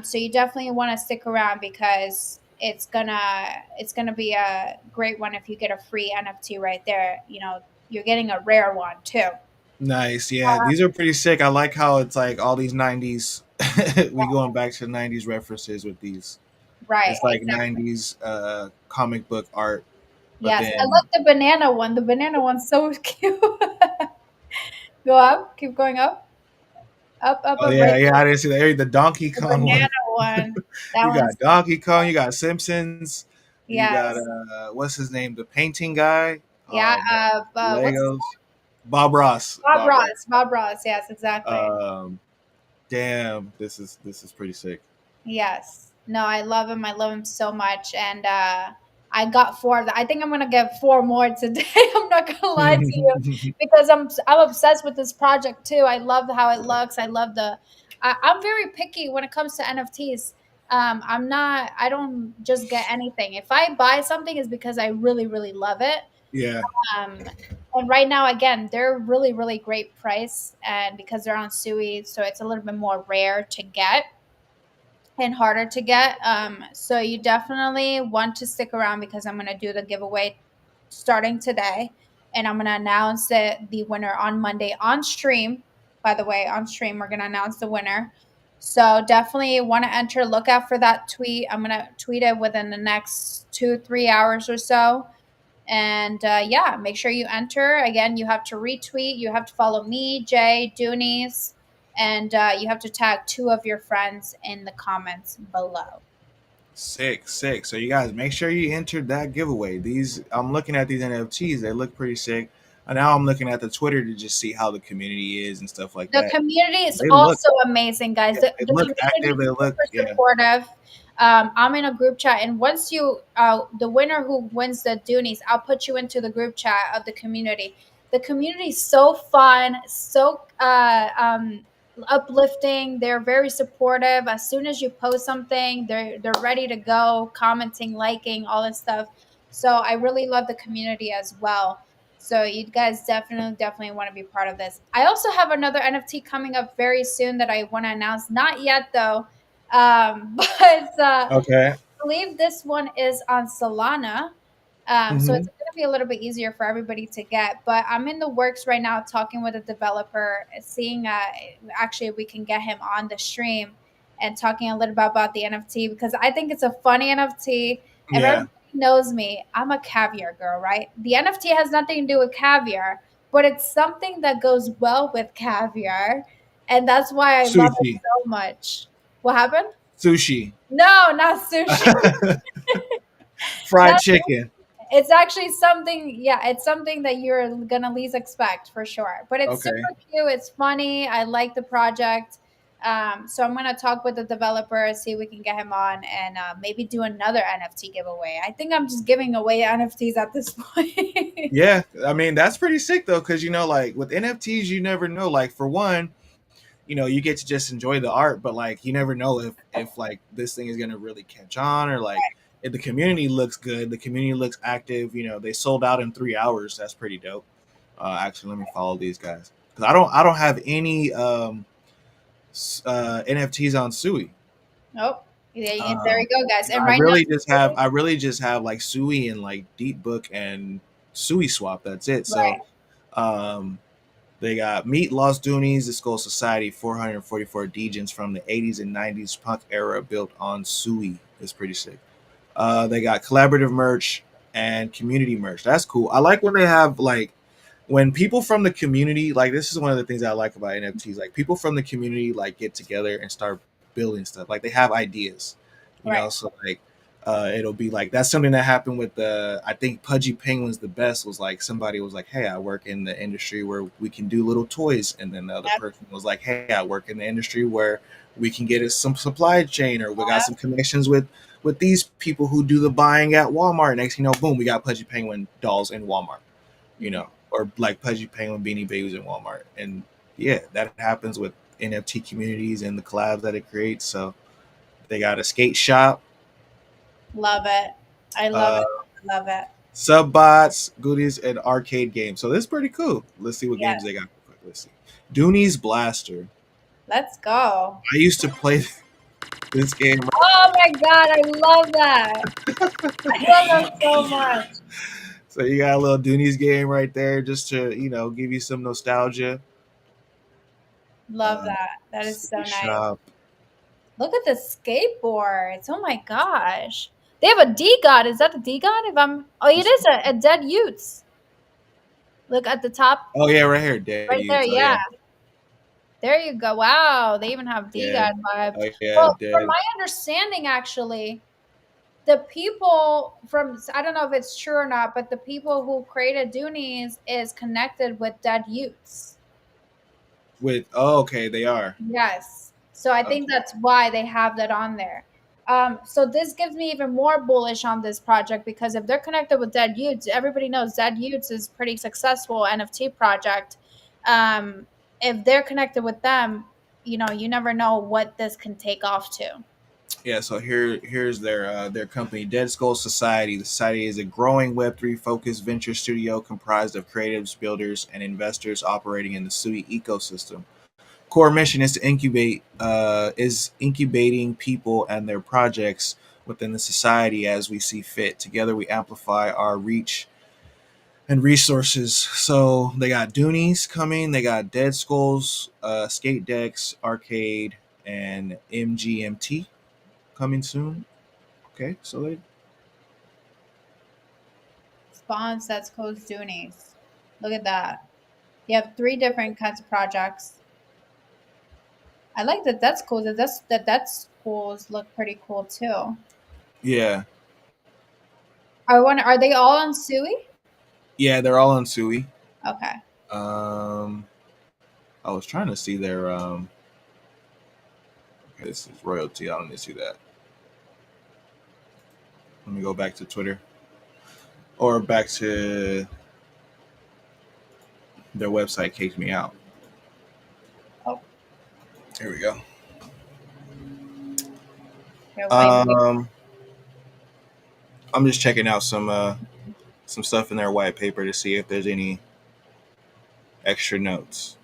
So you definitely want to stick around because it's gonna be a great one if you get a free NFT right there. You know, you're getting a rare one too. Nice. Yeah, these are pretty sick. I like how it's like all these 90s. We going back to 90s references with these. Right, It's like exactly. 90s comic book art, but Yes, I then love the banana one. The banana one's so cute. Go up, keep going up, oh right yeah, yeah, there. I didn't see that. Hey, the Donkey The Kong banana one. one. That You one's got so Donkey Kong, you cute. got Simpsons, you got Yes. what's his name? The painting guy. Yeah. Oh man. What's his Legos. Bob Ross. Bob Bob Ross. Ross? Bob Ross. Yes, exactly. Um damn, this is pretty sick. Yes. No, I love him. I love him so much. And I got four of them. I think I'm gonna get four more today. I'm not gonna lie to you because I'm obsessed with this project too. I love how it looks. I love I'm very picky when it comes to NFTs. I'm not. I don't just get anything. If I buy something, it's because I really, really love it. Yeah. Um, and right now, again, they're really, really great price, and because they're on Sui, so it's a little bit more rare to get and harder to get. So you definitely want to stick around because I'm going to do the giveaway starting today, and I'm going to announce the winner on Monday on stream. By the way, on stream, we're going to announce the winner. So definitely want to enter. Look out for that tweet. I'm going to tweet it within the next 2-3 hours or so. And yeah, make sure you enter. Again, you have to retweet. You have to follow me, Jay, Doonies, and you have to tag two of your friends in the comments below. Sick, sick. So you guys make sure you entered that giveaway. These I'm looking at these NFTs, they look pretty sick. And now I'm looking at the Twitter to just see how the community is and stuff like The that. community is They look also amazing, guys. yeah, they The look community active, is they look super yeah. supportive. I'm in a group chat, and once the winner who wins the Doonies, I'll put you into the group chat of the community. The community is so fun, so uplifting. They're very supportive. As soon as you post something, they're ready to go, commenting, liking, all this stuff. So I really love the community as well. So you guys definitely want to be part of this. I also have another NFT coming up very soon that I want to announce. Not yet though, but Okay. I believe this one is on Solana. So Hmm. it's going to be a little bit easier for everybody to get. But I'm in the works right now talking with a developer, seeing actually if we can get him on the stream and talking a little bit about the NFT because I think it's a funny NFT. If Yeah. everybody knows me, I'm a caviar girl, right? The NFT has nothing to do with caviar, but it's something that goes well with caviar. And that's why I love it Sushi. so much. What happened? Sushi. No, not sushi. Fried Not chicken. It's actually something, yeah, it's something that you're gonna least expect for sure. But it's super Okay. cute. It's funny. I like the project. So I'm gonna talk with the developer, see if we can get him on, and maybe do another NFT giveaway. I think I'm just giving away NFTs at this point. Yeah, I mean that's pretty sick though, because like with NFTs, you never know. Like for one, you get to just enjoy the art, but like you never know if like this thing is gonna really catch on, or like if the community looks good, the community looks active. They sold out in 3 hours. That's pretty dope. Actually, let me follow these guys because I don't have any NFTs on Sui. Nope. There you Um, go, guys. And right now, I really just have like Sui and like Deep Book and Sui Swap. That's it. So right, um, they got Meet Lost Doonies, the Skull Society, 444 Degens from the 80s and 90s punk era built on Sui. It's pretty sick. They got collaborative merch and community merch. That's cool. I like when they have like when people from the community, like this is one of the things I like about NFTs. Like people from the community like get together and start building stuff. Like they have ideas, right. So like it'll be like that's something that happened with the I think Pudgy Penguins the best was like somebody was like, hey, I work in the industry where we can do little toys, and then the other Yep, person was like, hey, I work in the industry where we can get us some supply chain, or we got yep. some connections with these people who do the buying at Walmart. Next, boom, we got Pudgy Penguin dolls in Walmart, Mhm. or like Pudgy Penguin Beanie Babies in Walmart. And yeah, that happens with NFT communities and the collabs that it creates. So they got a skate shop, Love it. I love uh, it. I love it. sub bots, goodies, and arcade games. So this is pretty cool. Let's see what games they Yes. got. Let's see. Dooney's Blaster. Let's go. I used to play this game. Oh my god, I love that. I love that so much. So you got a little Dooney's game right there just to, give you some nostalgia. Love Uh, that. That is so skate nice. shop. Look at the skateboards. Oh my gosh. They have a D god. Is that a D god? If I'm Oh, it is a dead Utes. Look at the top Oh yeah, right here, Dead right there. Utes. Oh Yeah. yeah, There you go. Wow. They even have D yeah. god vibes. Oh yeah, Well, from Dead. my understanding, actually, the people from I don't know if it's true or not, but the people who created Doonies is connected with dead Utes. Okay, they are. Yes. So I think Okay. that's why they have that on there. So this gives me even more bullish on this project because if they're connected with Dead Utes, everybody knows Dead Utes is pretty successful NFT project. Um, if they're connected with them, you never know what this can take off to. Yeah, so here's their company, Dead Skull Society. The society is a growing Web3 focused venture studio comprised of creatives, builders, and investors operating in the Sui ecosystem. Core mission is incubating people and their projects within the society as we see fit. Together, we amplify our reach and resources. So they got Doonies coming, they got Dead Skulls, Skate Decks, Arcade, and MGMT coming soon. Okay, so they Spawns that's closed Doonies. Look at that. You have three different kinds of projects. I like that. That's cool. That's schools look pretty cool too. yeah, Are they all on Sui? yeah, they're all on Sui. Okay. Um, I was trying to see their okay, this is royalty. I don't need to see that. Let me go back to Twitter or back to their website. Kicked me out. Oh, Here we go. here, wait. Um, I'm just checking out some stuff in their white paper to see if there's any extra notes.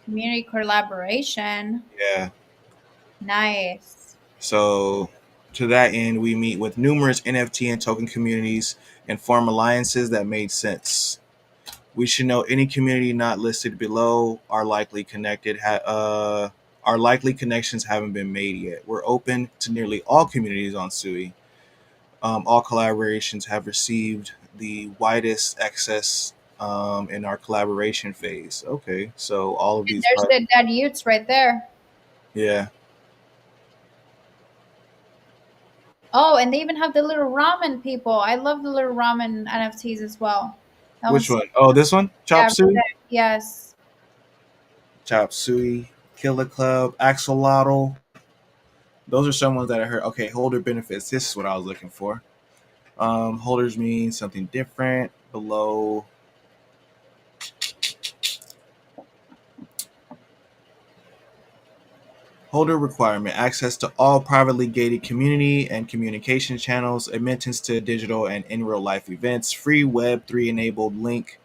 Community collaboration. Yeah. Nice. So to that end, we meet with numerous NFT and token communities and form alliances that made sense. We should know any community not listed below are likely connected. Our likely connections haven't been made yet. We're open to nearly all communities on Sui. All collaborations have received the widest access in our collaboration phase. Okay, so all of And these, there's the dead Utes right there. yeah, Oh, and they even have the little ramen people. I love the little ramen NFTs as well. That Which one's one? Oh, this one? yeah, Chop right Suey? there. Yes. Chop Suey, Killer Club, Axolotl. Those are some ones that I heard. Okay, holder benefits. This is what I was looking for. Holders mean something different. Below holder requirement: access to all privately gated community and communication channels, admittance to digital and in real life events, free Web3 enabled link,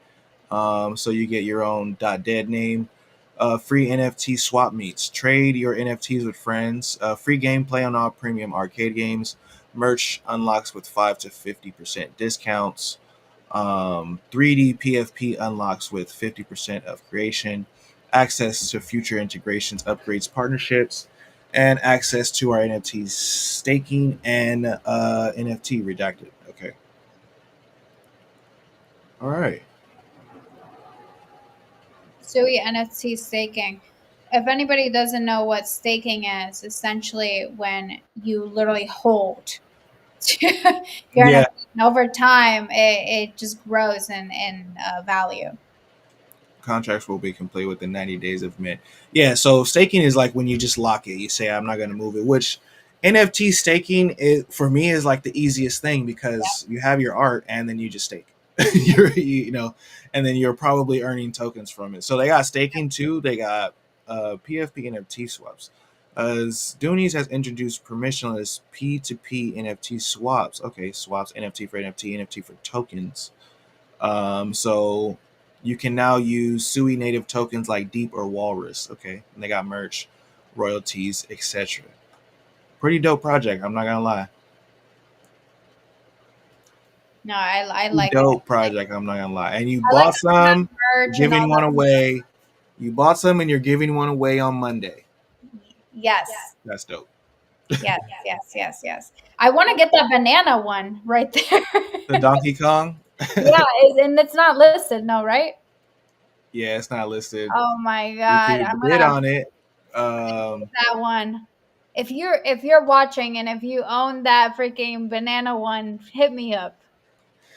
so you get your own .dead name, free NFT swap meets, trade your NFTs with friends, free gameplay on all premium arcade games, merch unlocks with 5 to 50% discounts, 3D PFP unlocks with 50% of creation, access to future integrations, upgrades, partnerships, and access to our NFTs staking and NFT redacted. Okay. All right. Sui NFT staking. If anybody doesn't know what staking is, essentially when you literally hold your Yeah. NFT, and over time it just grows in value. Contracts will be complete within 90 days of mint. Yeah, so staking is like when you just lock it. You say, I'm not going to move it, which NFT staking is, for me, is like the easiest thing because you have your art and then you just stake. And then you're probably earning tokens from it. So they got staking too. They got PFP NFT swaps. As Doonies has introduced permissionless P2P NFT swaps. Okay, swaps NFT for NFT, NFT for tokens. So you can now use Sui native tokens like Deep or Walrus. Okay, and they got merch, royalties, etc. Pretty dope project. I'm not gonna lie. No, I Pretty like it. dope project. I'm not gonna lie. And you I like bought that they some, have you're merch and all giving one that good stuff. away. You bought some and you're giving one away on Monday. Yes. That's dope. Yes, yes, yes, yes. I want to get that banana one right there. The Donkey Kong. Yeah, and it's not listed, no, right? Yeah, it's not listed. Oh my You god, could bid on it. Um, that one. If you're watching and if you own that freaking banana one, hit me up.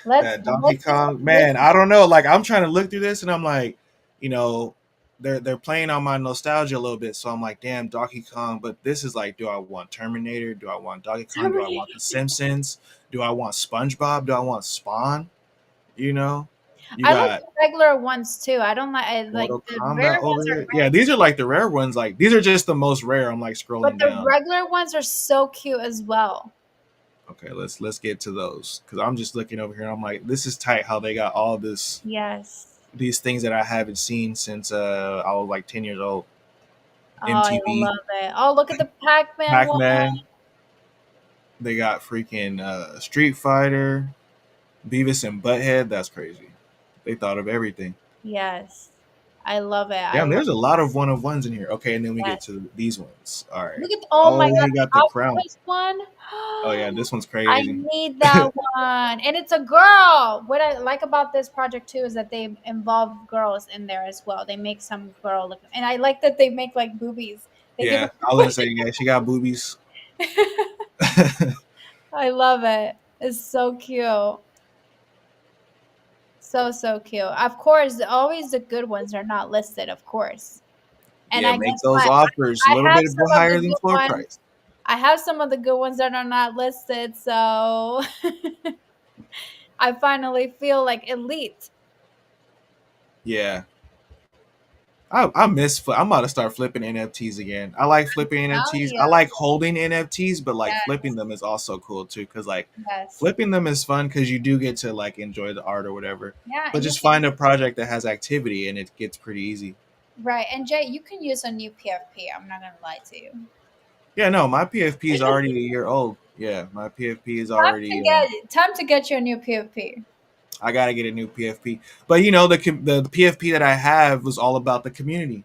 that Donkey Kong, Let's man, I don't know. Like I'm trying to look through this and I'm like, you know, they're playing on my nostalgia a little bit. So I'm like, damn, Donkey Kong. But this is like, do I want Terminator? Do I want Donkey Kong? Do I want The Simpsons? Do I want SpongeBob? Do I want Spawn? You know, you I like got the regular ones too. I don't like Mortal the rare Kombat over ones are here. Yeah, great, these are like the rare ones. Like these are just the most rare. I'm like but scrolling the down. regular ones are so cute as well. Okay, let's get to those because I'm just looking over here. And I'm like, this is tight. How they got all this Yes. these things that I haven't seen since I was like 10 years old. Oh, I MTV, love it. Oh, look at the Pac-Man Pac one. Man. They got freaking Street Fighter, Beavis and Butthead. That's crazy. They thought of everything. Yes. I love it. I Damn, love there's a lot of one of ones in here. Okay, and then we get that. to these ones. All right. Look at oh my Oh, god, he got the the crown. Alchemist one. Oh yeah, this one's I crazy. need that one. And it's a girl. What I like about this project too is that they involve girls in there as well. They make some girl look and I like that they make like boobies. They give Yeah, I was gonna say, yeah, she got boobies. I love it. It's so cute. So so cute. Of course, always the good ones are not listed, of course. And Yeah, I make guess those what? offers a little I have bit some of the higher than good floor ones. price. I have some of the good ones that are not listed, so I finally feel like elite. Yeah, I miss. I'm about to start flipping NFTs again. I like flipping Telling NFTs. you. I like holding NFTs, but like flipping Yes, them is also cool too. Cause like yes. flipping them is fun because you do get to like enjoy the art or whatever. Yeah, But and you just can find a project that has activity and it gets pretty easy. right. And Jay, you can use a new PFP. I'm not gonna lie to you. Yeah, no, my PFP is already a year old. Yeah, my PFP is Time to already. get your new PFP. I gotta get a new PFP. But you know, the PFP that I have was all about the community.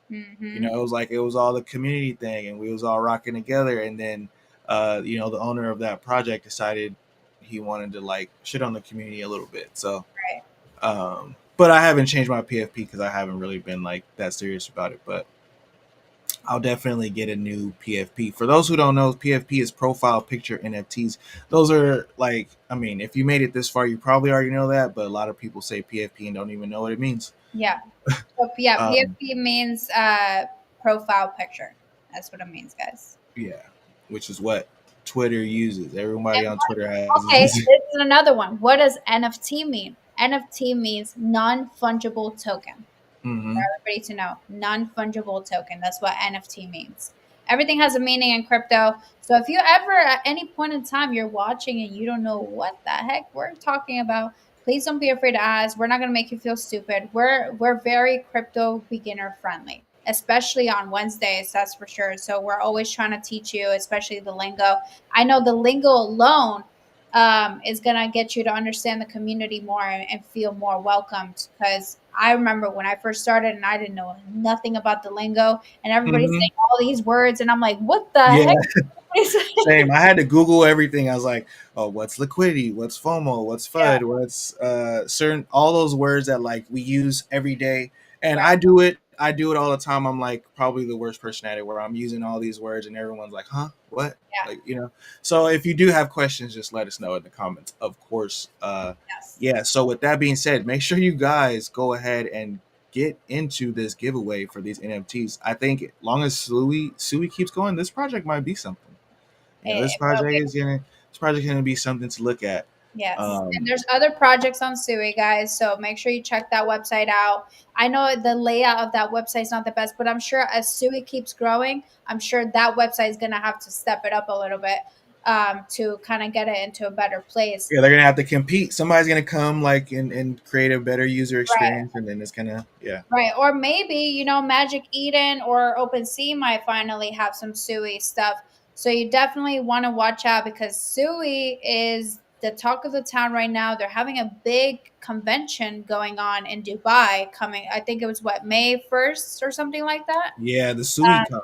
You Mm-hmm. know, it was like it was all the community thing, and we was all rocking together. And then, the owner of that project decided he wanted to like shit on the community a little bit. So, Right. but I haven't changed my PFP because I haven't really been like that serious about it. But I'll definitely get a new PFP. For those who don't know, PFP is profile picture NFTs. Those are like, I mean, if you made it this far, you probably already know that, but a lot of people say PFP and don't even know what it means. Yeah. So yeah, Um, PFP means profile picture. That's what it means, guys. yeah, which is what Twitter uses. Everybody on Twitter has Okay, this. this is another one. What does NFT mean? NFT means non fungible token. Hmm. Everybody to know, non-fungible token. That's what NFT means. Everything has a meaning in crypto. So if you ever at any point in time you're watching and you don't know what the heck we're talking about, please don't be afraid to ask. We're not going to make you feel stupid. We're very crypto beginner friendly, especially on Wednesdays, that's for sure. So we're always trying to teach you, especially the lingo. I know the lingo alone is going to get you to understand the community more and feel more welcomed. Because I remember when I first started and I didn't know nothing about the lingo, and everybody's Hmm. saying all these words, and I'm like, what the Yeah, heck? same. I had to Google everything. I was like, oh, what's liquidity? What's FOMO? What's Yeah, FUD? What's certain all those words that like we use every day. And right. I do it. I do it all the time. I'm like probably the worst person at it where I'm using all these words and everyone's like, huh? What? Yeah, Like, you know. So if you do have questions, just let us know in the comments. Of course. yes. Yeah. So with that being said, make sure you guys go ahead and get into this giveaway for these NFTs. I think long as Sui keeps going, this project might be something. You know, It will be. this project gonna be something to look at. Yes. And Um, there's other projects on Sui, guys. So make sure you check that website out. I know the layout of that website is not the best, but I'm sure as Sui keeps growing, I'm sure that website is going to have to step it up a little bit to kind of get it into a better place. yeah, they're gonna have to compete. Somebody's gonna come like and create a better user Right. experience, and then it's gonna yeah. Right. Or maybe, Magic Eden or OpenSea might finally have some Sui stuff. So you definitely want to watch out because Sui is the talk of the town right now. They're having a big convention going on in Dubai coming. I think it was what, May 1st or something like that. Yeah, the SuiCon.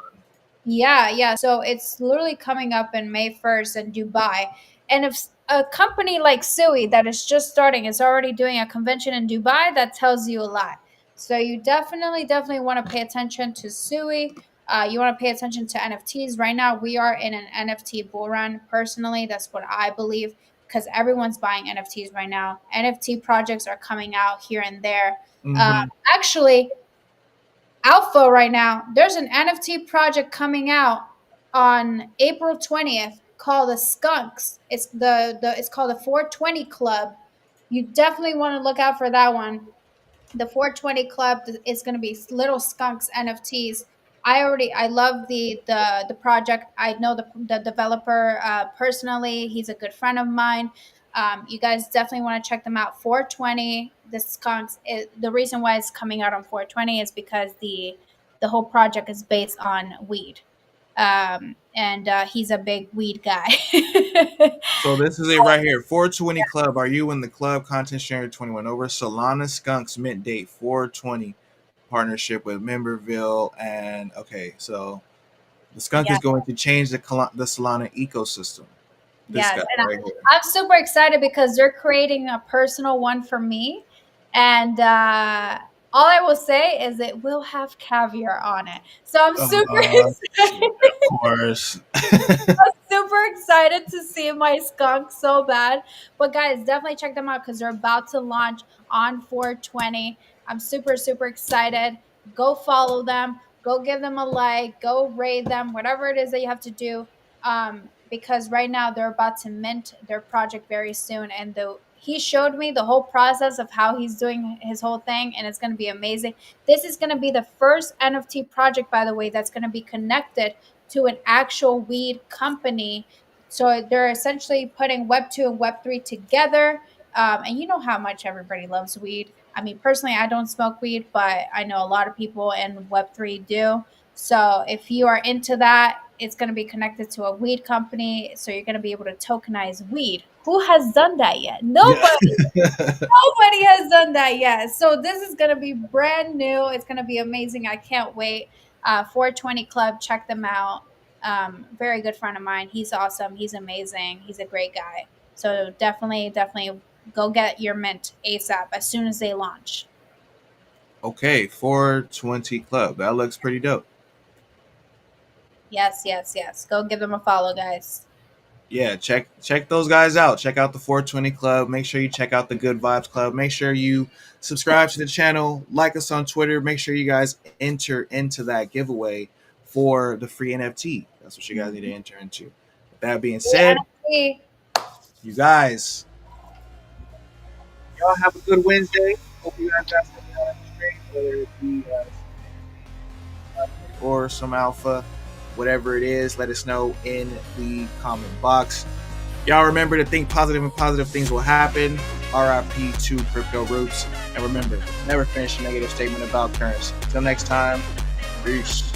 Yeah, yeah. So it's literally coming up in May 1st in Dubai. And if a company like Sui that is just starting is already doing a convention in Dubai, that tells you a lot. So you definitely want to pay attention to Sui. You want to pay attention to NFTs. Right now, we are in an NFT bull run. Personally, that's what I believe because everyone's buying NFTs right now. NFT projects are coming out here and there. Uh, Hmm. actually, Alpha right now, there's an NFT project coming out on April 20th called the Skunks. It's called the 420 Club. You definitely want to look out for that one. The 420 Club is going to be Little Skunks NFTs. I love the project. I know the developer personally. He's a good friend of mine. You guys definitely want to check them out. 420 the Skunks. The reason why it's coming out on 420 is because the whole project is based on weed. And he's a big weed guy. So this is it right here. 420 Club. Are you in the club? Content sharing 21 over. Solana Skunks mint date 420 partnership with Memberville and okay, so the skunk Yeah. is going to change the Solana ecosystem. This Yes, guy and right here. I'm super excited because they're creating a personal one for me, and all I will say is it will have caviar on it. So I'm super excited. Shit, of course. I'm super excited to see my skunk so bad. But guys, definitely check them out because they're about to launch on 420. I'm super excited. Go follow them. Go give them a like. Go rate them. Whatever it is that you have to do. Because right now they're about to mint their project very soon, and he showed me the whole process of how he's doing his whole thing, and it's going to be amazing. This is going to be the first NFT project, by the way, that's going to be connected to an actual weed company. So they're essentially putting Web 2 and Web 3 together. And you know how much everybody loves weed. I mean, personally, I don't smoke weed, but I know a lot of people in Web 3 do. So if you are into that, it's going to be connected to a weed company. So you're going to be able to tokenize weed. Who has done that yet? Yeah. Nobody. Nobody has done that yet. So this is going to be brand new. It's going to be amazing. I can't wait. 420 Club, check them out. Very good friend of mine. He's awesome. He's amazing. He's a great guy. So definitely go get your mint ASAP as soon as they launch. Okay, 420 Club. That looks pretty dope. Yes, yes, yes. Go give them a follow, guys. Yeah, check those guys out. Check out the 420 Club. Make sure you check out the Good Vibes Club. Make sure you subscribe to the channel, like us on Twitter. Make sure you guys enter into that giveaway for the free NFT. That's what you guys need to Mhm. enter into. With that being Free said, NFT. you guys, y'all have a good Wednesday. Hope you guys got some trade, whether it be or some alpha, whatever it is. Let us know in the comment box. Y'all remember to think positive and positive things will happen. RIP to crypto roots. And remember, never finish a negative statement about currency. Until next time, peace.